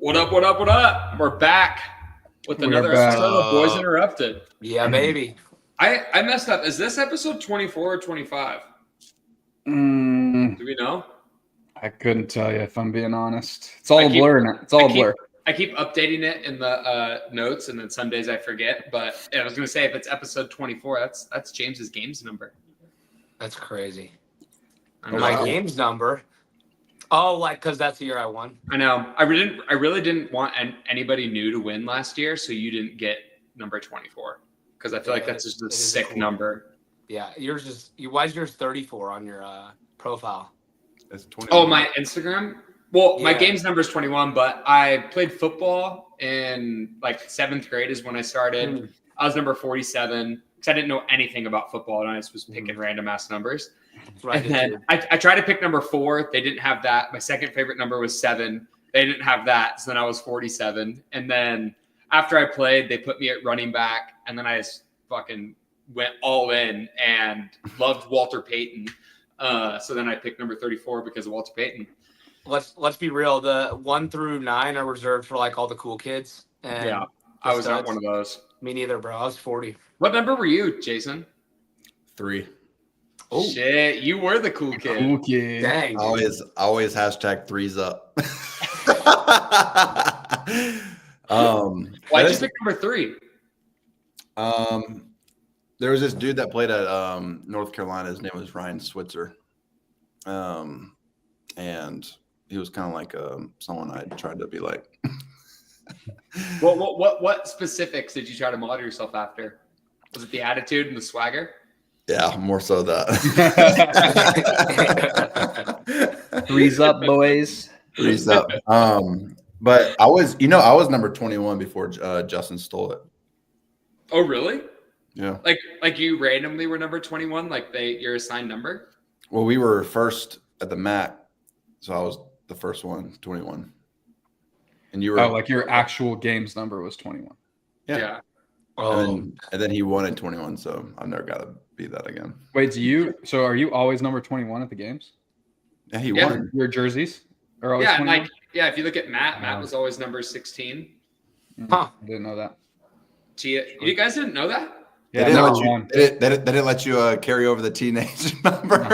What up, what up, what up? We're back with another episode of Boys Interrupted. Yeah, baby. I messed up. Is this episode 24 or 25? Do we know? I couldn't tell you if I'm being honest. It's all a blur now. It's all a blur. I keep updating it in the notes, and then some days I forget. But I was going to say, if it's episode 24, that's James's games number. That's crazy. My games number. Oh, like because that's the year I won. I know. I really didn't want anybody new to win last year, so you didn't get number 24 because I feel like that's just a sick cool number. Yeah, yours is. Why is yours 34 on your profile? It's 21. Oh, my Instagram. Well, my games number is 21, but I played football in like 7th grade is when I started. I was number 47 because I didn't know anything about football and I just was picking random ass numbers. Right. And then I tried to pick number 4. They didn't have that. My second favorite number was 7. They didn't have that. So then I was 47. And then after I played, they put me at running back. And then I just fucking went all in and loved Walter Payton. So then I picked number 34 because of Walter Payton. Let's be real. The 1 through 9 are reserved for like all the cool kids. And yeah, I was not one of those. Me neither, bro. I was 40. What number were you, Jason? 3. Oh shit! You were the cool kid. Cool kid. Dang. Always hashtag 3s up. Why'd you pick number 3? There was this dude that played at North Carolina. His name was Ryan Switzer, and he was kind of like someone I tried to be like. What specifics did you try to model yourself after? Was it the attitude and the swagger? Yeah, more so that. 3s up, boys. 3s up. But I was number 21 before Justin stole it. Oh, really? Yeah. Like you randomly were number 21, like your assigned number? Well, we were first at the MAC, so I was the first one, 21. And you were like your actual games number was 21. Yeah. And then he won at 21, so I've never got to be that again. Wait, so are you always number 21 at the games? Yeah, he won. Your jerseys are always 21? Like if you look at Matt was always number 16. Huh. I didn't know that. You guys didn't know that? Yeah, they didn't let you carry over the teenage number.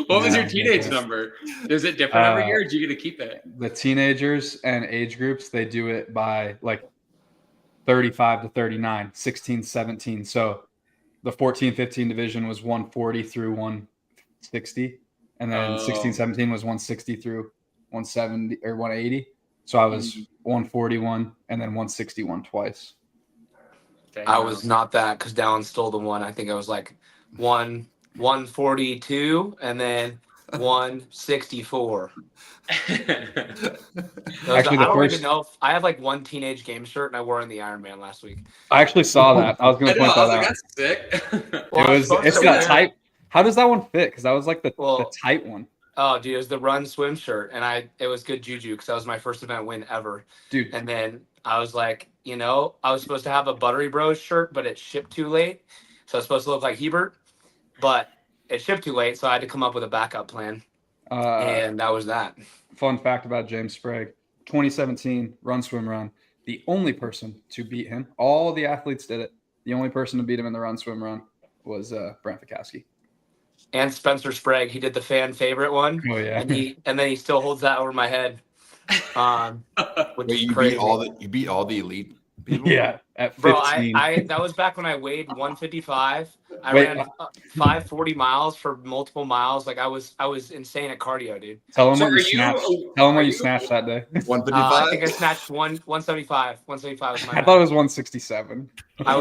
What was your teenage number? Is it different every year, or did you get to keep it? The teenagers and age groups, they do it by like 35 to 39, 16, 17. So the 14-15 division was 140 through 160. And then 16-17 was 160 through 170 or 180. So I was 141 and then 161 twice. I was not that because Dallin stole the one. I think I was like 142 and then 164. I don't even know if I have like one teenage game shirt and I wore it in the Ironman last week. I actually saw that. I was going to point that out. That's sick. It's got tight. How does that one fit? Because that was like the tight one. Oh, dude, it was the run swim shirt, and it was good juju because that was my first event win ever, dude. And then I was like, I was supposed to have a Buttery Bros shirt, but it shipped too late, so I was supposed to look like Hebert, but it shipped too late, so I had to come up with a backup plan, and that was that. Fun fact about James Sprague: 2017 run swim run. The only person to beat him, all the athletes did it. The only person to beat him in the run swim run was Brent Fikowski. And Spencer Sprague, he did the fan favorite one. Oh yeah, and then he still holds that over my head. Which is you crazy. beat all the elite people. Yeah, at 15. Bro, I that was back when I weighed 155. I ran 540 miles for multiple miles. Like I was insane at cardio, dude. Tell him what you snatched that day. 155. I think I snatched 175. 175 was my. I thought it was 167. I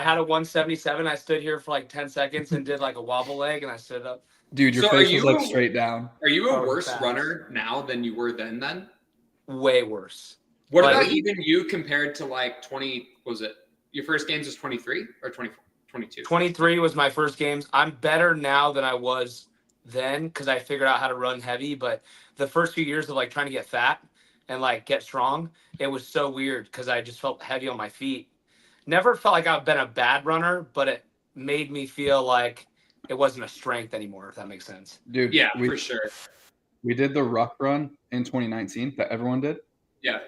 had a 177. I stood here for like 10 seconds and did like a wobble leg, and I stood up. Dude, your face was like straight down. Are you a worse runner now than you were then? Way worse. What about even you compared to like 20? Was it your first games was 23 or 24? 22. 23 was my first games. I'm better now than I was then because I figured out how to run heavy. But the first few years of like trying to get fat and like get strong, it was so weird because I just felt heavy on my feet. Never felt like I've been a bad runner, but it made me feel like it wasn't a strength anymore, if that makes sense. Dude, yeah, for sure. We did the ruck run in 2019 that everyone did. Yeah.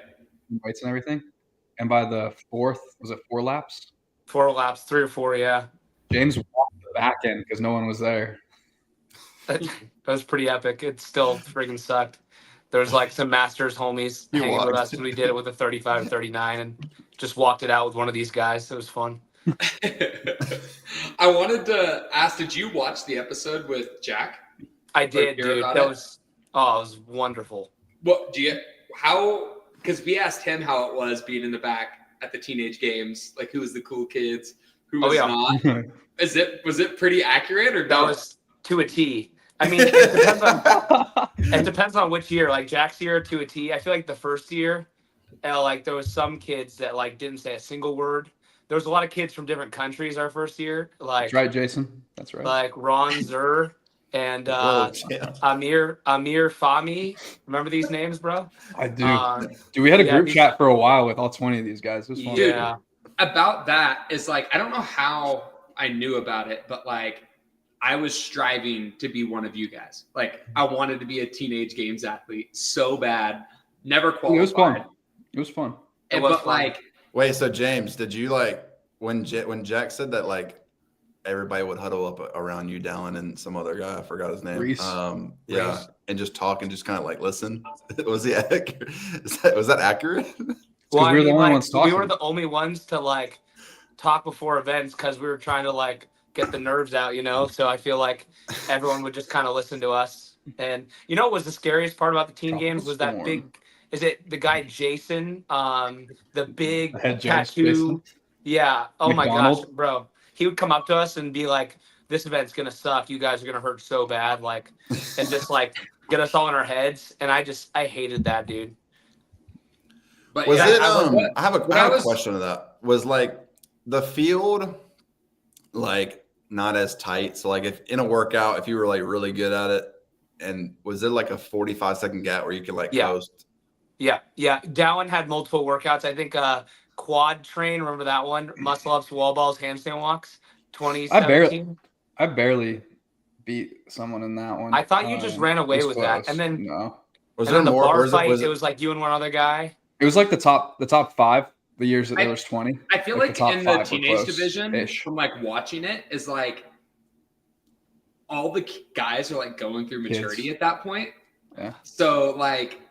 Weights and everything. And by the fourth, was it 4 laps? 4 laps, 3 or 4, yeah. James walked the back end because no one was there. That was pretty epic. It still freaking sucked. There was like some Masters homies You hanging with walked. us, and we did it with a 35 39 and just walked it out with one of these guys. It was fun. I wanted to ask, did you watch the episode with Jack? I did, hear dude. about That it? was it was wonderful. What because we asked him how it was being in the back at the teenage games, like who was the cool kids, who was not. Was it pretty accurate or That no? was to a T. I mean, it depends on which year. Like Jack's year to a T. I feel like the first year, like there was some kids that like didn't say a single word. There was a lot of kids from different countries our first year. Like That's right, Jason. That's right. Like Ron Zur and Whoa, damn. Amir Fahmy. Remember these names, bro? I do. Dude, we had a group chat for a while with all 20 of these guys. It was fun. Yeah. About that is like, I don't know how I knew about it, but like I was striving to be one of you guys. Like I wanted to be a teenage games athlete so bad. Never qualified. It was fun. It was fun. Wait, so James, did you like when Jack said that like everybody would huddle up around you, Dallin, and some other guy, I forgot his name. Reese. Yeah, Reese. and just talk and just kind of like listen. Was he accurate? Was that accurate? Well, I we were the mean, only like, ones talking. we were the only ones to like talk before events because we were trying to like get the nerves out, you know. So I feel like everyone would just kind of listen to us. And you know what was the scariest part about the teen games was that big. Is it the guy Jason? The big Head James tattoo. Jason? Yeah. Oh McDonald? my gosh, bro. He would come up to us and be like, "This event's gonna suck. You guys are gonna hurt so bad." Like, and just like get us all in our heads. And I hated that, dude. But Was yeah, it? I I have a question to that. Was like the field like not as tight? So like if in a workout, if you were like really good at it, and was it like a 45-second gap where you could like coast? Yeah. Dallin had multiple workouts. I think quad train. Remember that one? Muscle ups, wall balls, handstand walks. 2017. I barely beat someone in that one. I thought you just ran away with that, and then no. Was and there then the more? bar Or fight. was It was like you and one other guy. It was like the top 5 the years that there was 20. I feel like like the top in the 5 were teenage division, close-ish. from like watching it, is like all the guys are like going through maturity Kids. at that point. Yeah. So like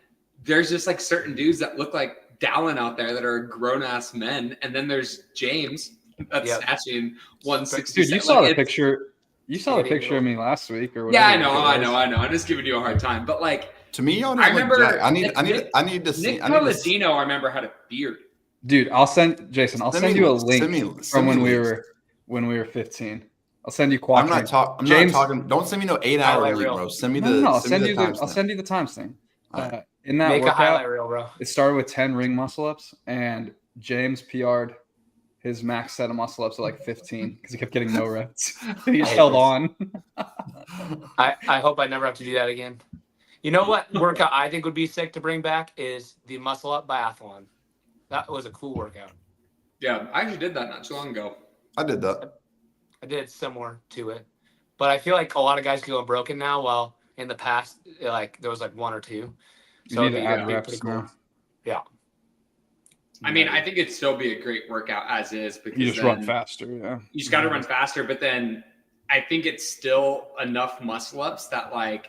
there's just like certain dudes that look like Dallin out there that are grown ass men, and then there's James that's snatching 160. Dude, you saw the picture. You saw the picture of me last week or whatever. Yeah, I know. I'm just giving you a hard time, but like to me, I remember. I need to see. Nick Palladino, I remember had a beard. Dude, I'll send Jason. I'll send you a link from when we were 15. I'll send you quad. I'm not talking. Don't send me no 8-hour link, bro. Send me the. No, I'll send you the time thing. In that Make workout, a highlight reel, bro. It started with 10 ring muscle ups, and James PR'd his max set of muscle ups at like 15 because he kept getting no reps. He just held on. I hope I never have to do that again. You know what workout I think would be sick to bring back is the muscle up biathlon. That was a cool workout. Yeah, I actually did that not too long ago. I did that. I did similar to it, but I feel like a lot of guys go broken now. While in the past, like there was like 1 or 2. So you need to add reps now. Yeah. I mean, I think it'd still be a great workout as is because you just run faster. Yeah. You just got to run faster, but then I think it's still enough muscle ups that like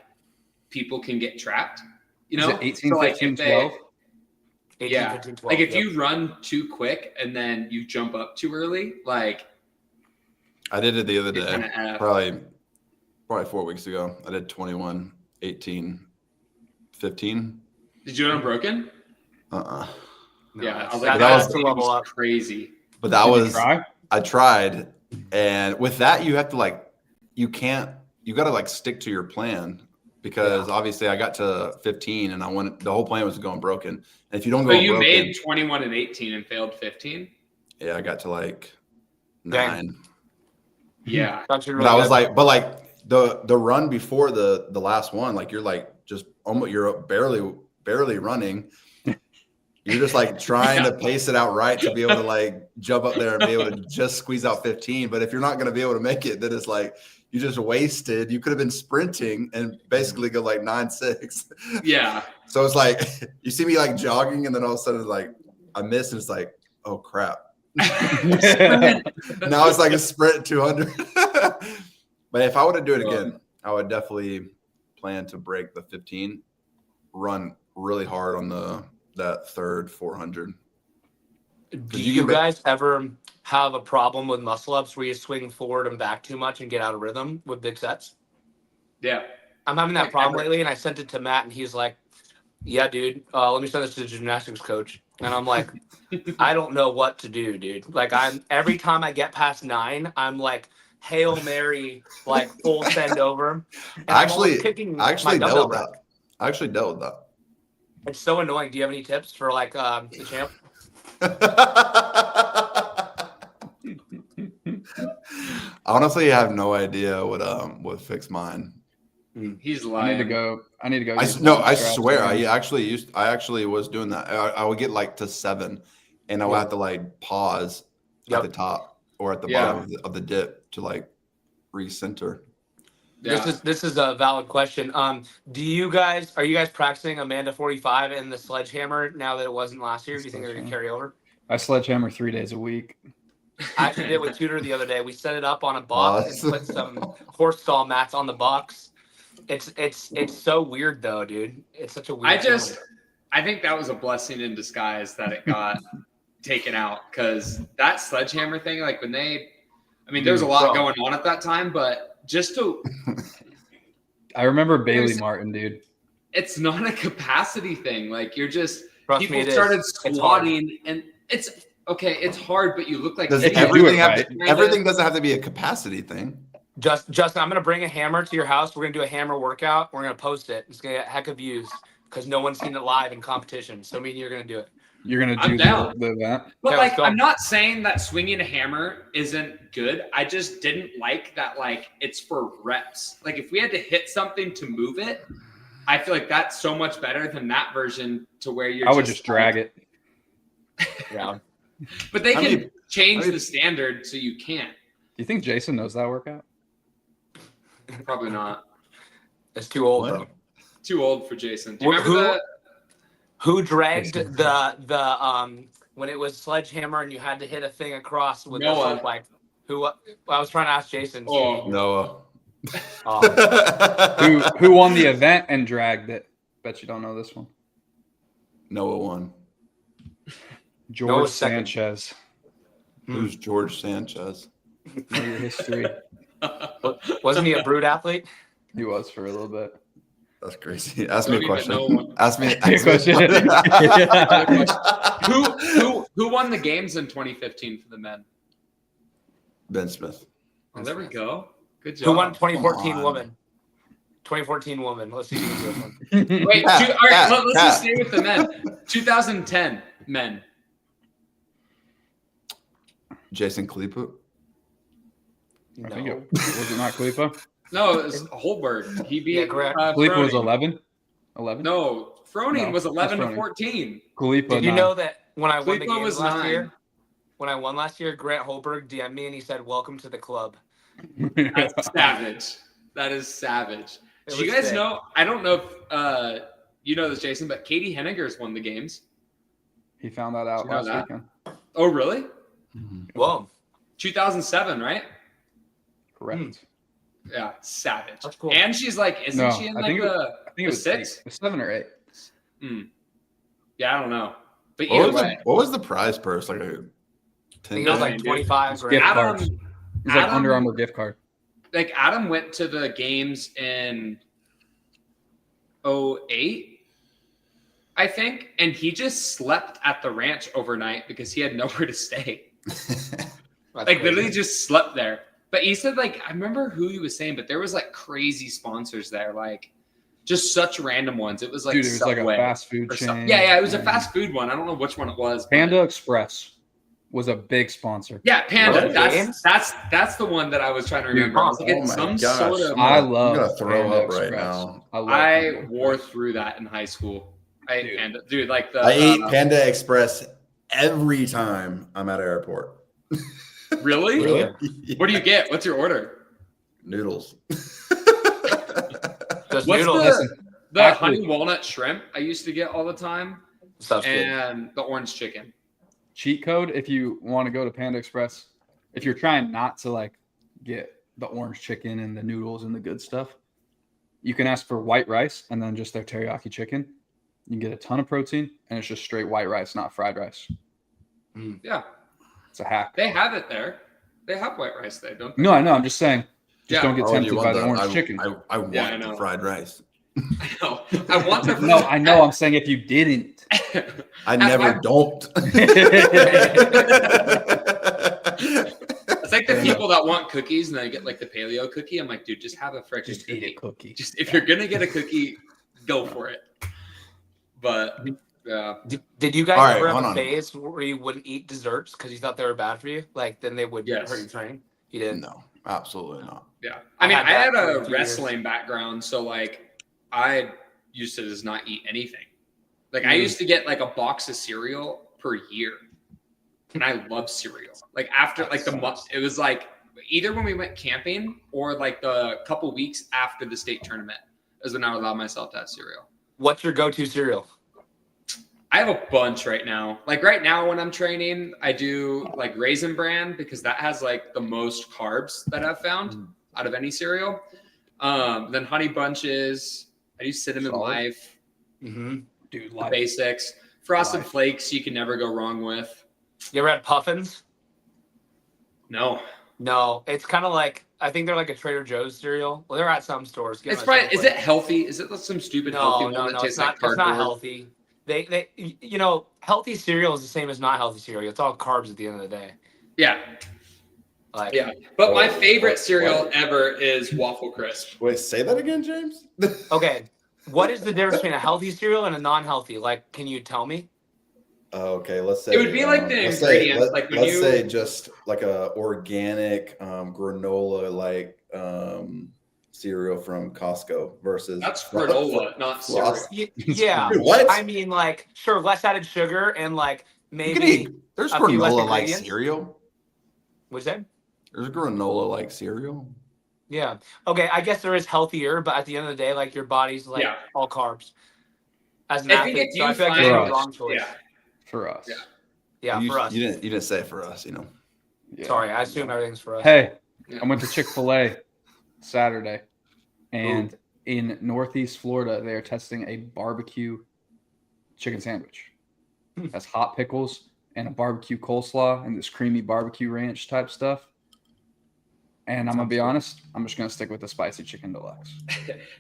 people can get trapped. You know, 18, so, 15, 12. 18, 15, 12. Like if you run too quick and then you jump up too early, like I did it the other day, probably 4 weeks ago. I did 21, 18, 15. Did you do it unbroken? No, yeah, I was like, that was to level up crazy. But that was I tried, and with that you have to like you got to like stick to your plan because obviously I got to 15 and the whole plan was to go unbroken. And if you don't go, you made 21 and 18 and failed 15. Yeah, I got to like 9. Yeah, really but I was like, but like the run before the last one, like you're like just almost you're barely running. You're just like trying to pace it out right to be able to like jump up there and be able to just squeeze out 15. But if you're not going to be able to make it, then it's like you just wasted. You could have been sprinting and basically go like 9.6. Yeah. So it's like you see me like jogging, and then all of a sudden like I miss, and it's like, oh crap. Now it's like a sprint 200. But if I were to do it again, I would definitely plan to break the 15, run really hard on that third 400. Do you guys ever have a problem with muscle ups where you swing forward and back too much and get out of rhythm with big sets? Yeah. I'm having that problem lately, and I sent it to Matt, and he's like, yeah, dude, let me send this to the gymnastics coach. And I'm like, I don't know what to do, dude. Like, every time I get past 9, I'm like, Hail Mary, like full send over. And I actually dealt with that. It's so annoying. Do you have any tips for like the champ? Honestly, I have no idea what would fix mine. He's lying. I need to go. I swear, I actually was doing that. I would get like to 7, and I would have to like pause at the top or at the bottom of the dip to like recenter. Yeah. This is a valid question. Are you guys practicing Amanda 45 and the sledgehammer now that it wasn't last year? Do you think they're gonna carry over? I sledgehammer 3 days a week. I actually did it with Tudor the other day. We set it up on a box and put some horse stall mats on the box. It's so weird though, dude. It's such a weird I think that was a blessing in disguise that it got taken out, because that sledgehammer thing, like when there was a lot going on at that time, but just to I remember Bailey Martin, dude. It's not a capacity thing. Like you're just people started squatting, and it's okay, it's hard, but you look like everything doesn't have to be a capacity thing. Justin, I'm gonna bring a hammer to your house. We're gonna do a hammer workout. We're gonna post it. It's gonna get a heck of views because no one's seen it live in competition. So me and you're gonna do it. You're gonna do the event. But I'm not saying that swinging a hammer isn't good. I just didn't like that. Like it's for reps. Like if we had to hit something to move it, I feel like that's so much better than that version to where I would just drag it. Yeah. But they can change the standard so you can't. Do you think Jason knows that workout? Probably not. It's too old, though. Too old for Jason. Do you remember who dragged the when it was sledgehammer and you had to hit a thing across with Noah? The like who? I was trying to ask Jason. Noah. Who won the event and dragged it? Bet you don't know this one. Noah won. George Sanchez. Who's George Sanchez? Know your history. Wasn't he a brute athlete? He was for a little bit. That's crazy. Ask me a question. Ask me a question. Who won the games in 2015 for the men? Ben Smith. Oh, there we go. Good job. Who won 2014 woman? 2014 woman. Let's see who's this one. Wait, all right, let's just stay with the men. 2010 men. Jason Kalipa. I think was it not Kalipa? No, it was Holberg. He beat Kalipa was 11. 11? No, Froning was 11 to 14. Kalipa. Did you know that when I won the Kalipa games last year? When I won last year, Grant Holberg DM'd me and he said, "Welcome to the club." That's savage. That is savage. Do you guys know? I don't know if you know this, Jason, but Katie Henniger's won the games. He found that out last weekend. Oh, really? Whoa. 2007, right? Correct. Yeah, savage. That's cool. And she's like, isn't she in like I think it was 6? 7 or 8. Yeah, I don't know. But either way, what was the prize purse? Like a I think it was like 25 grand. Adam, it was like Under Armour gift card. Like Adam went to the games in 2008, I think, and he just slept at the ranch overnight because he had nowhere to stay. Like literally just slept there. But he said, like, I remember who he was saying, but there was like crazy sponsors there, like just such random ones. It was like, dude, it was like a fast food chain. Yeah, it was a fast food one. I don't know which one it was. Panda Express was a big sponsor. Yeah, Panda. That's the one that I was trying to remember. I was like, I love. I'm gonna throw Panda up Express. right now. I wore through that in high school. I ate Panda Express every time I'm at an airport. Really? What do you get? What's your order? Noodles. Just What's noodles. the Actually- honey walnut shrimp I used to get all the time, Stuff's good. and the orange chicken. Cheat code if you want to go to Panda Express. If you're trying not to like get the orange chicken and the noodles and the good stuff, you can ask for white rice and then just their teriyaki chicken. You can get a ton of protein, and it's just straight white rice, not fried rice. Yeah, It's a hack. they have it there. They have white rice there, don't they? No, I know. I'm just saying. Just Yeah. don't get Why would you tempted want by the that? orange chicken. I want Yeah, I the know. fried rice. No, I want to. No, I know. I'm saying if you didn't. I never don't. It's like the people that want cookies and they get like the paleo cookie. I'm like, dude, just have a freaking Just cookie. eat a cookie. Just if you're gonna get a cookie, go for it. But yeah, Did you guys All right, ever have hold a on. phase where you wouldn't eat desserts because you thought they were bad for you? Like then they would Yes. hurt your training? You didn't? No, absolutely not. yeah. I I mean, had I that had for a a few wrestling background, so like I used to just not eat anything. Like I used to get like a box of cereal per year, and I love cereal. Like after like the month, it was like either when we went camping or like the couple weeks after the state tournament is when I would allow myself to have cereal. What's your go-to cereal? I have a bunch right now. Like right now when I'm training, I do like Raisin Bran because that has like the most carbs that I've found out of any cereal. Then Honey Bunches. I do Cinnamon Solid. Life. Mm-hmm. Dude, The life. basics. Frosted Life. Flakes you can never go wrong with. You ever had Puffins? No. No, it's kind of like I think they're like a Trader Joe's cereal. Well, they're at some stores. Get It's them at probably, some is it place. healthy? Is it some stupid healthy No, one no, that no. It's tastes not. like It's cardboard? not healthy. They, you know, healthy cereal is the same as not healthy cereal. It's all carbs at the end of the day. Yeah. Like, Yeah. But my Oh, favorite what? cereal ever is Waffle Crisp. Wait, say that again, James. okay, what is the difference between a healthy cereal and a non-healthy? Like, can you tell me? Okay, let's say It would be like the let's ingredients, like when let's you- say just like a organic granola like cereal from Costco versus That's granola, not cereal. Frost. Yeah, Dude, what? I mean, like, sure, less added sugar and like You can maybe. eat, there's a few less granola like ingredients. cereal. What's that? There's granola like cereal. Yeah. Okay, I guess there is healthier, but at the end of the day, like your body's like Yeah. all carbs. As an I think athlete, if so I you feel like find- it's the wrong choice. Yeah. For us. Yeah. Yeah, you, for us. You didn't say it for us, you know. Yeah. Sorry, I assume everything's for us. Hey, Yeah. I went to Chick-fil-A Saturday, and in Northeast Florida, they are testing a barbecue chicken sandwich. That's hot pickles and a barbecue coleslaw and this creamy barbecue ranch type stuff. And I'm gonna Sounds be good. honest, I'm just gonna stick with the spicy chicken deluxe.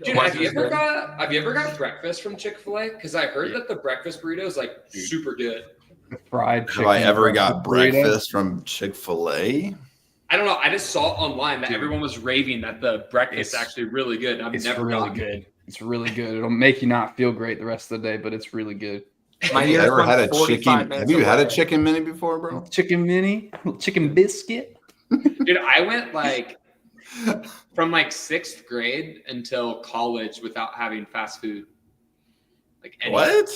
Dude, Was have you it ever good? got breakfast from Chick-fil-A? Because I heard that the breakfast burrito is like super good. Fried chicken. Have I ever got burrito. breakfast from Chick-fil-A? I don't know. I just saw online that Dude. everyone was raving that the breakfast is It's- actually really good. I've It's never really gotten good. It's really good. It'll make you not feel great the rest of the day, but it's really good. My Have you nearest ever one's had a 45 chicken? minutes Have you had a away. chicken mini before, bro? Chicken mini, chicken biscuit. Dude, I went like from like 6th grade until college without having fast food. Like any- What?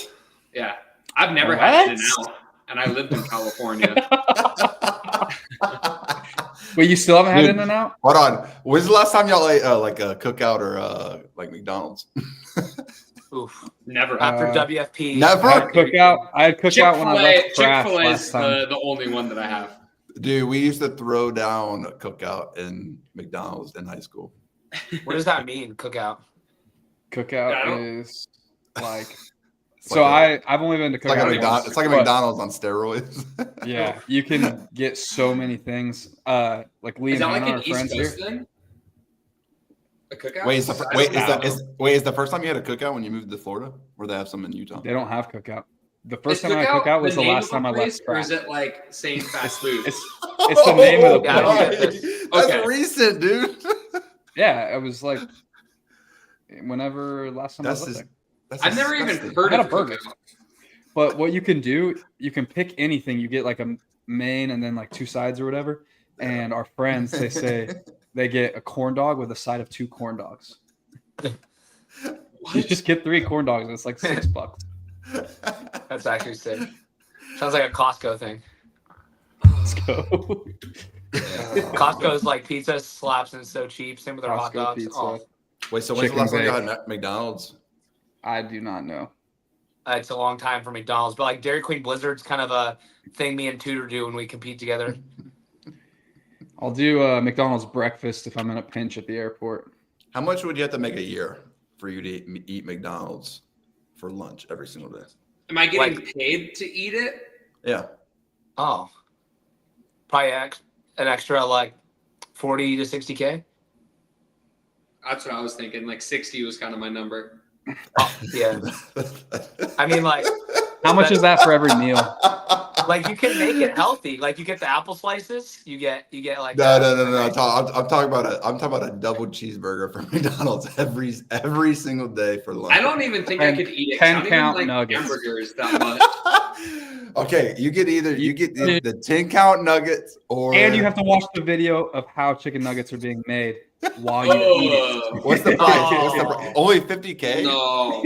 Yeah. I've never had What? In-N-Out, and I lived in California. Wait, you still haven't had Dude. In-N-Out? Hold on. When's the last time y'all ate like a cookout or like McDonald's? Oof. Never. After Uh, WFP. never? I had cookout. I had cookout when I left craft Chick-fil-A last is time. the only one that I have. Dude, we used to throw down a cookout in McDonald's in high school. What does that mean? Cookout. Cookout Yeah, I don't- is like. It's So like I've only been to It's like a cookout. McDonald's. once, It's like a but McDonald's on steroids. Yeah, you can get so many things. Like Lee Is and that like Hannah an are East friends here. Coast thing? A cookout? Wait, is the, I wait, don't is know. the first time you had a cookout when you moved to Florida, or they have some in Utah? They don't have cookout. The Is first time I had cookout was the name last of a time I place, left or is craft. it like saying fast food? It's the name of the Yeah, I don't place. get this. That's Okay. recent, dude. Yeah, it was like whenever last time I was That's there. That's I've never even disgusting. heard I had of a burger. cookout. But what you can do, you can pick anything. You get like a main and then like 2 sides or whatever. And our friends, they say they get a corn dog with a side of 2 corn dogs. You just get 3 corn dogs. And it's like $6. That's actually sick. Sounds like a Costco thing. Let's go. Costco's like pizza slaps and it's so cheap. Same with their hot Costco dogs. pizza. Oh, Wait, so when's the Chicken last time you bake. had McDonald's? I do not know. it's a long time for McDonald's, but like Dairy Queen Blizzard's kind of a thing me and Tudor do when we compete together. I'll do McDonald's breakfast if I'm in a pinch at the airport. How much would you have to make a year for you to eat McDonald's for lunch every single day? Am I getting paid to eat it? Yeah. Oh, probably an extra like 40 to 60K. That's what I was thinking. Like 60 was kind of my number. Yeah. I mean, like, How much is that for every meal? like you can make it healthy. Like you get the apple slices. You get like No. I'm talking about a double cheeseburger from McDonald's every single day for lunch. I don't even think I could eat it. 10 I don't count even like nuggets. hamburgers that much. Okay, you get the 10 count nuggets or And you have to watch the video of how chicken nuggets are being made while you eat it. What's the price? Oh. Only 50K? No.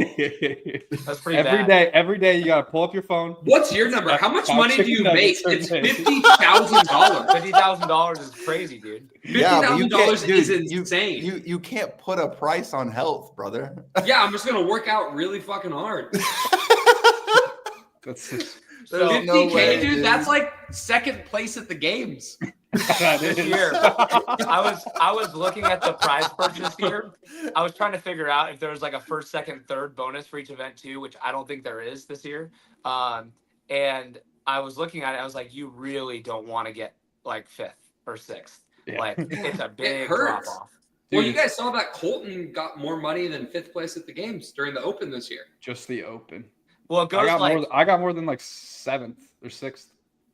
That's pretty bad. Every day you gotta pull up your phone. What's your number? How much money do you make? It's $50,000. $50,000 is crazy, dude. Yeah, but you can't- $50,000 is dude, insane. You can't put a price on health, brother. Yeah, I'm just gonna work out really fucking hard. That's So, 50K, no way, dude. dude. That's like second place at the games. this year, I was looking at the prize purse this year. I was trying to figure out if there was like a first, second, third bonus for each event too, which I don't think there is this year. And I was looking at it. I was like, you really don't want to get like fifth or sixth. Yeah. Like it's a big hurts. drop off. Well, Dude, you guys saw that Colton got more money than fifth place at the games during the Open this year. just the open. Well, it goes I got more than like 7th or 6th.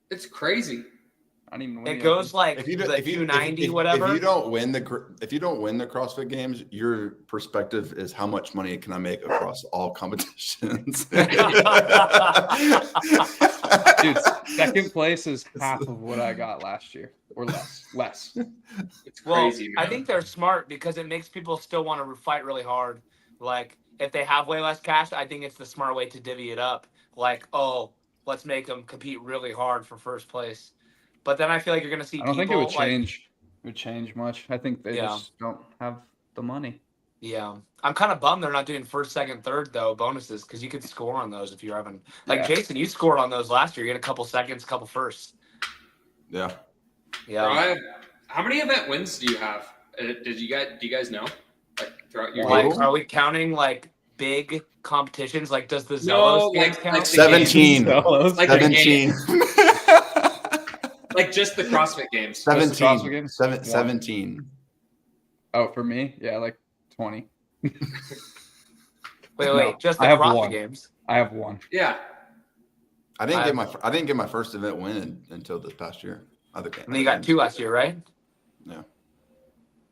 It's crazy. I don't even win. it the goes Open. like the 290 whatever. If you don't win the CrossFit Games, your perspective is how much money can I make across all competitions. Dude, second place is half of what I got last year, or less. It's Well, crazy, man. I think they're smart because it makes people still want to fight really hard. Like, if they have way less cash, I think it's the smart way to divvy it up. Like, oh, let's make them compete really hard for first place. But then I feel like you're going to see I don't people think it would like, change. It would change much. I think they Yeah. just don't have the money. yeah. I'm kind of bummed they're not doing first, second, third, though, bonuses, because you could score on those if you're having. Like, Yeah. Jason, you scored on those last year. You had a couple seconds, couple firsts. Yeah. Yeah. Brian, how many event wins do you have? Do you guys know? Like throughout your Like, games? are we counting, like, big competitions? Like, does the No, Zellos games like count? the 17. So, Like the 17. Like just the CrossFit games. Just the CrossFit 17. games? 17. oh, for me, yeah, like 20. Wait, No, just the I have CrossFit one. games. I have one. Yeah. I didn't get my first event win until this past year. And then you got 2 last year, right? Yeah.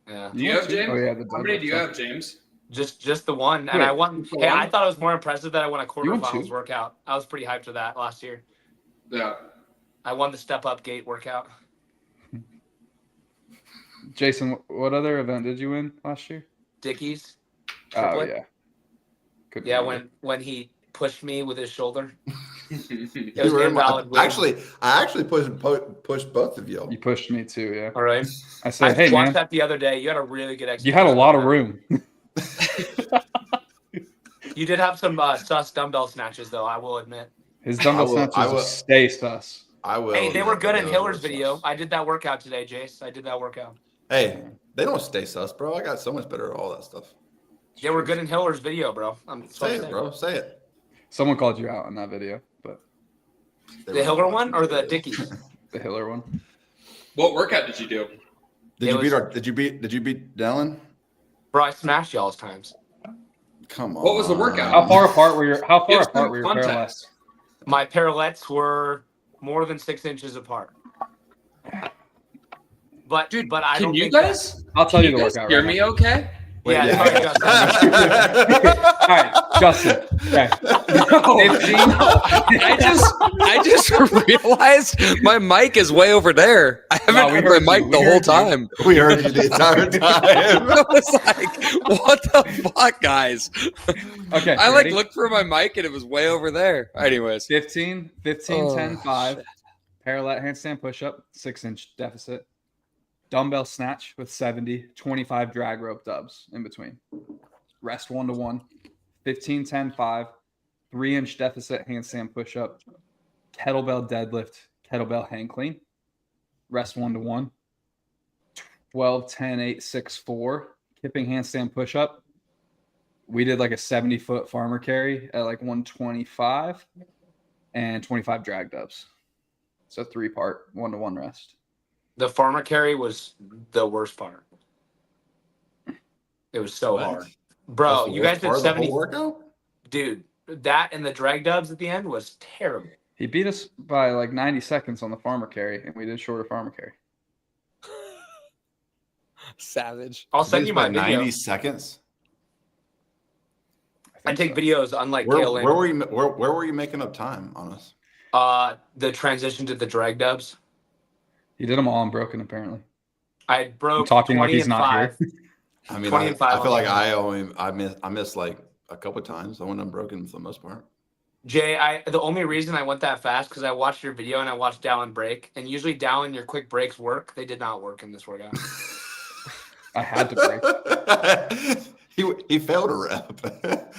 Yeah. Do you have James? Oh, yeah, How many do you have, James? Just the one. And Wait, I won. just the Hey, I one? thought it was more impressive that I won a You won quarterfinals 2? workout. I was pretty hyped for that last year. Yeah. I won the step up gate workout. Jason, what other event did you win last year? Dickies. Oh, Triplet. yeah. Couldn't Yeah, remember. when he pushed me with his shoulder. It You was were an in my- invalid win. I actually pushed both of you. You pushed me too, yeah. All right. I said, hey, watched man, that the other day. You had a really good you execution. had a lot of room. You did have some sus dumbbell snatches, though, I will admit. His dumbbell I will- snatches stay sus. I will. Hey, they were good in those Hiller's were video. sus. I did that workout today, Jace. I did that workout. Hey, they don't stay sus, bro. I got so much better at all that stuff. They were good in Hiller's video, bro. Say it, bro. Say it. Someone called you out on that video, but The Hiller one or the Dickies? the Hiller one. What workout did you do? Did you beat Dylan? Bro, I smashed y'all's times. Come on. What was the workout? How far apart were your Give some parallels? context. My parallettes were more than 6 inches apart. But Dude, but I Can don't you think guys I'll tell you can the guys workout hear right me okay? Yeah, Yeah. sorry, Justin. All right, Justin. Okay. 15. I just realized my mic is way over there. I haven't No, we had heard my you. mic We the heard whole you. time. We heard you the entire time. I was like, what the fuck, guys? Okay. I like ready? looked for my mic and it was way over there. Anyways. 15, Oh, 10, 5. Parallel handstand push up, 6-inch deficit. dumbbell snatch with 70, 25 drag rope dubs in between. Rest 1-to-1, 15, 10, 5, 3-inch deficit handstand push-up, kettlebell deadlift, kettlebell hang clean. Rest 1-to-1, 12, 10, 8, 6, 4, kipping handstand push-up. We did like a 70-foot farmer carry at like 125 and 25 drag dubs. So 3-part, 1-to-1 rest. The farmer carry was the worst part. It was so hard. Bro, you guys did 70 workout? Dude, that and the drag dubs at the end was terrible. He beat us by like 90 seconds on the farmer carry, and we did shorter farmer carry. Savage. I'll send you my video. 90 seconds. I take videos unlike Where Kale. were you making up time on us? The transition to the drag dubs. He did them all unbroken, apparently. I broke I'm talking 20 like he's and not 5. here. I mean, 20 I and 5 feel like on I missed like a couple times. I went unbroken for the most part. Jay, the only reason I went that fast because I watched your video and I watched Dallin break. And usually Dallin, your quick breaks work. They did not work in this workout. I had to break. He failed a rep.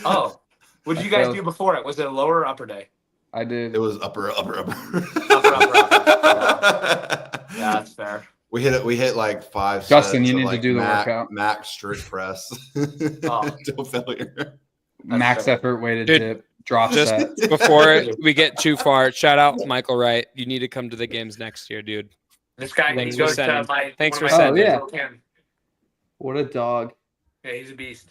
Oh, what did you guys do before it? Was it a lower or upper day? I did. It was upper. Upper. Yeah, that's fair. We hit like 5 Justin, sets you of, need like, to do the workout. Max strict press until failure. Max effort, weighted dip, drop Just set. before we get too far, shout out Michael Wright. You need to come to the games next year, dude. This guy Thanks goes for sending. to my. Thanks one for of my sending. videos. Oh, yeah. What a dog. Yeah, he's a beast.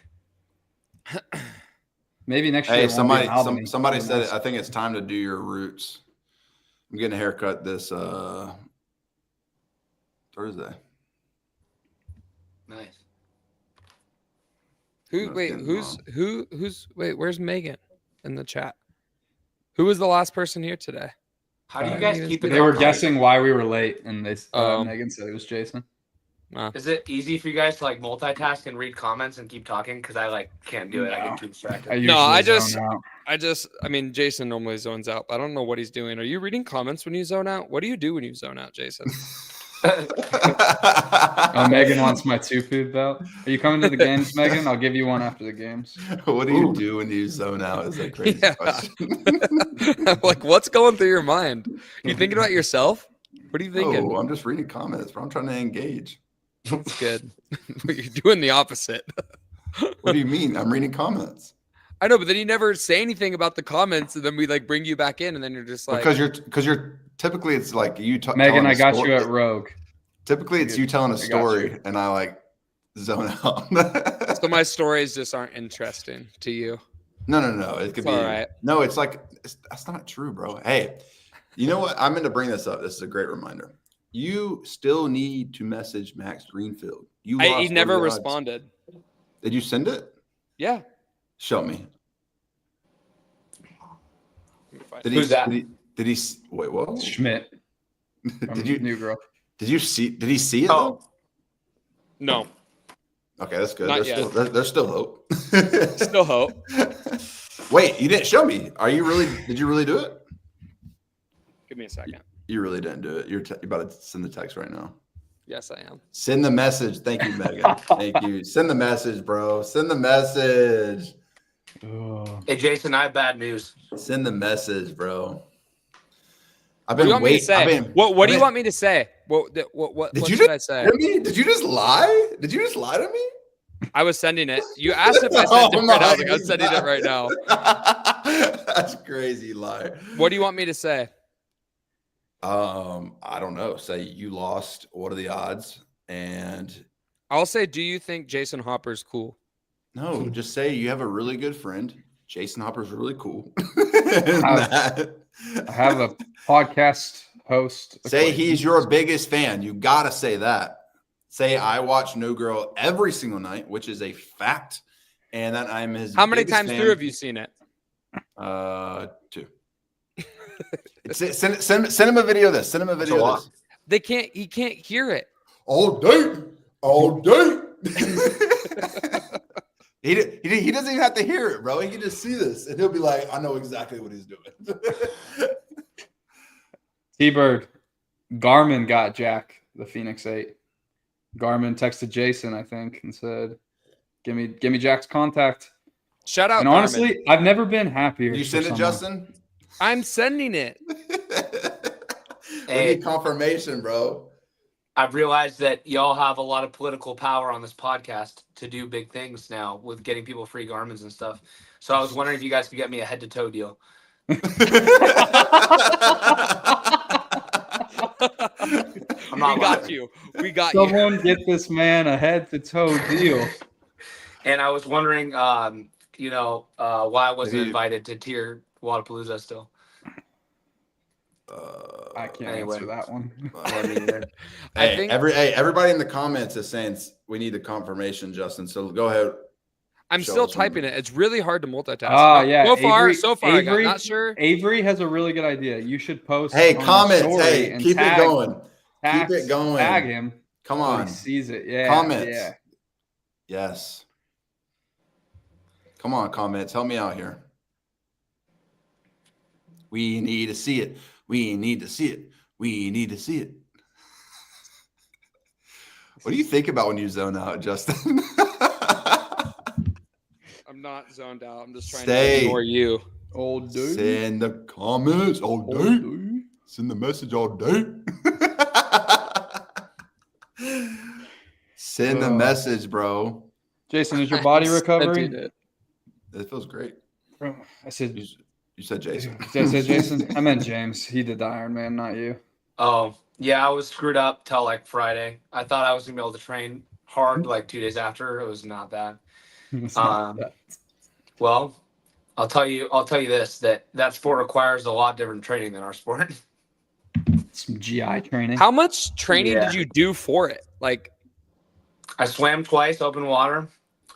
Maybe next year. Hey, it won't be in somebody Albany. somebody said it. I think it's time to do your roots. I'm getting a haircut this Thursday. Nice. Where's Megan in the chat? Who was the last person here today? How do you guys keep it? They were guessing why we were late, and they Um, Megan said it was Jason. Is it easy for you guys to like multitask and read comments and keep talking? Because I like can't do it. I get too distracted. I mean, Jason normally zones out, but I don't know what he's doing. Are you reading comments when you zone out? What do you do when you zone out, Jason? Oh, Megan wants my 2 food belt. Are you coming to the games, Megan? I'll give you one after the games. What do you do when you zone out? Is a crazy question. I'm like, what's going through your mind? You thinking about yourself? What are you thinking? Oh, I'm just reading comments, bro. I'm trying to engage. That's good. You're doing the opposite. What do you mean? I'm reading comments. I know, but then you never say anything about the comments, and then we like bring you back in, and then you're just like, because you're typically it's like you. Megan, I got you at Rogue. Typically, it's you telling a story, and I like zone out. So my stories just aren't interesting to you. No. It could be all right. No, it's like that's not true, bro. Hey, you know what? I meant to bring this up. This is a great reminder. You still need to message Max Greenfield. He never responded. Did you send it? Yeah. Show me. Who's that? Did he? Wait, what? Schmidt. Did you? New girl. Did you see? Did he see it? Oh. No. Okay, that's good. Not There's still hope. Still hope. Wait, you didn't show me. Are you really? Did you really do it? Give me a second. You really didn't do it. You're about to send the text right now. Yes, I am. Send the message. Thank you, Megan. Thank you. Send the message, bro. Send the message. Oh. Hey, Jason, I have bad news. Send the message, bro. I've What do been you want me to waiting. say? What do you want me to say? What should I say? Did you just lie? Did you just lie to me? I was sending it. You asked if I sent it right now. I was like, I'm sending it right now. That's crazy, lie. What do you want me to say? I don't know. Say you lost. What are the odds? And I'll say, do you think Jason Hopper's cool? no, just say you have a really good friend. Jason Hopper's really cool. I have a podcast host. Say he's your biggest fan. You gotta say that. Say I watch No Girl every single night, which is a fact, and that I'm his. How many biggest times fan. through have you seen it? 2. Send him a video of this. Send him a video of this. He can't hear it. All day. He doesn't even have to hear it, bro. He can just see this, and he'll be like, I know exactly what he's doing. T-Bird. Garmin got Jack the Phoenix 8. Garmin texted Jason, I think, and said, "Give me Jack's contact." Shout out And Garmin. honestly, I've never been happier. Did you for send it, someone. Justin? I'm sending it. We Hey. need confirmation, bro. I've realized that y'all have a lot of political power on this podcast to do big things now with getting people free Garmins and stuff. So I was wondering if you guys could get me a head-to-toe deal. I'm not We got laughing. you. We got you. Someone get this man a head-to-toe deal. And I was wondering, why I wasn't Maybe- invited to Tier Wadapalooza still. I can't Anyway. answer that one. Yeah, me neither. I think everybody in the comments is saying we need the confirmation, Justin. So go ahead. I'm Show still us typing something. it. It's really hard to multitask. Ah, yeah. So far, I got Avery, not sure. Avery has a really good idea. You should post. Hey, on your comments. story Hey, and keep it going. Keep it going. Tag him. Come So on. he sees it. Yeah. Comments. Yeah. Yes. Come on, comments. Help me out here. We need to see it. We need to see it. We need to see it. What do you think about when you zone out, Justin? I'm not zoned out. I'm just trying Stay. to ignore you. Old dude. Send the comments all Old day. dude. Send the message all day. Send the message, bro. Jason, is your body I sent recovering? it. It feels great. I said, You said Jason. Did I say Jason? I meant James. He did the Ironman, not you. Oh, yeah, I was screwed up till like Friday. I thought I was gonna be able to train hard like 2 days after. It was not that. It's not Um, that. Well, I'll tell you this, that sport requires a lot different training than our sport. Some GI training. How much training Yeah. did you do for it? Like, I swam twice, open water.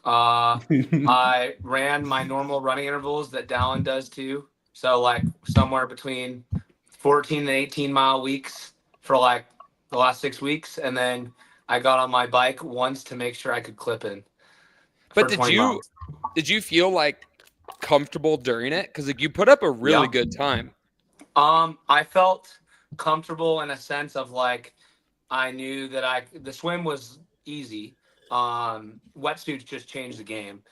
I ran my normal running intervals that Dallin does too. So like somewhere between 14 and 18 mile weeks for like the last 6 weeks. And then I got on my bike once to make sure I could clip in. but for did 20 miles. you feel like comfortable during it? Because like you put up a really Yeah. good time. I felt comfortable in a sense of like I knew that the swim was easy. Wetsuits just changed the game.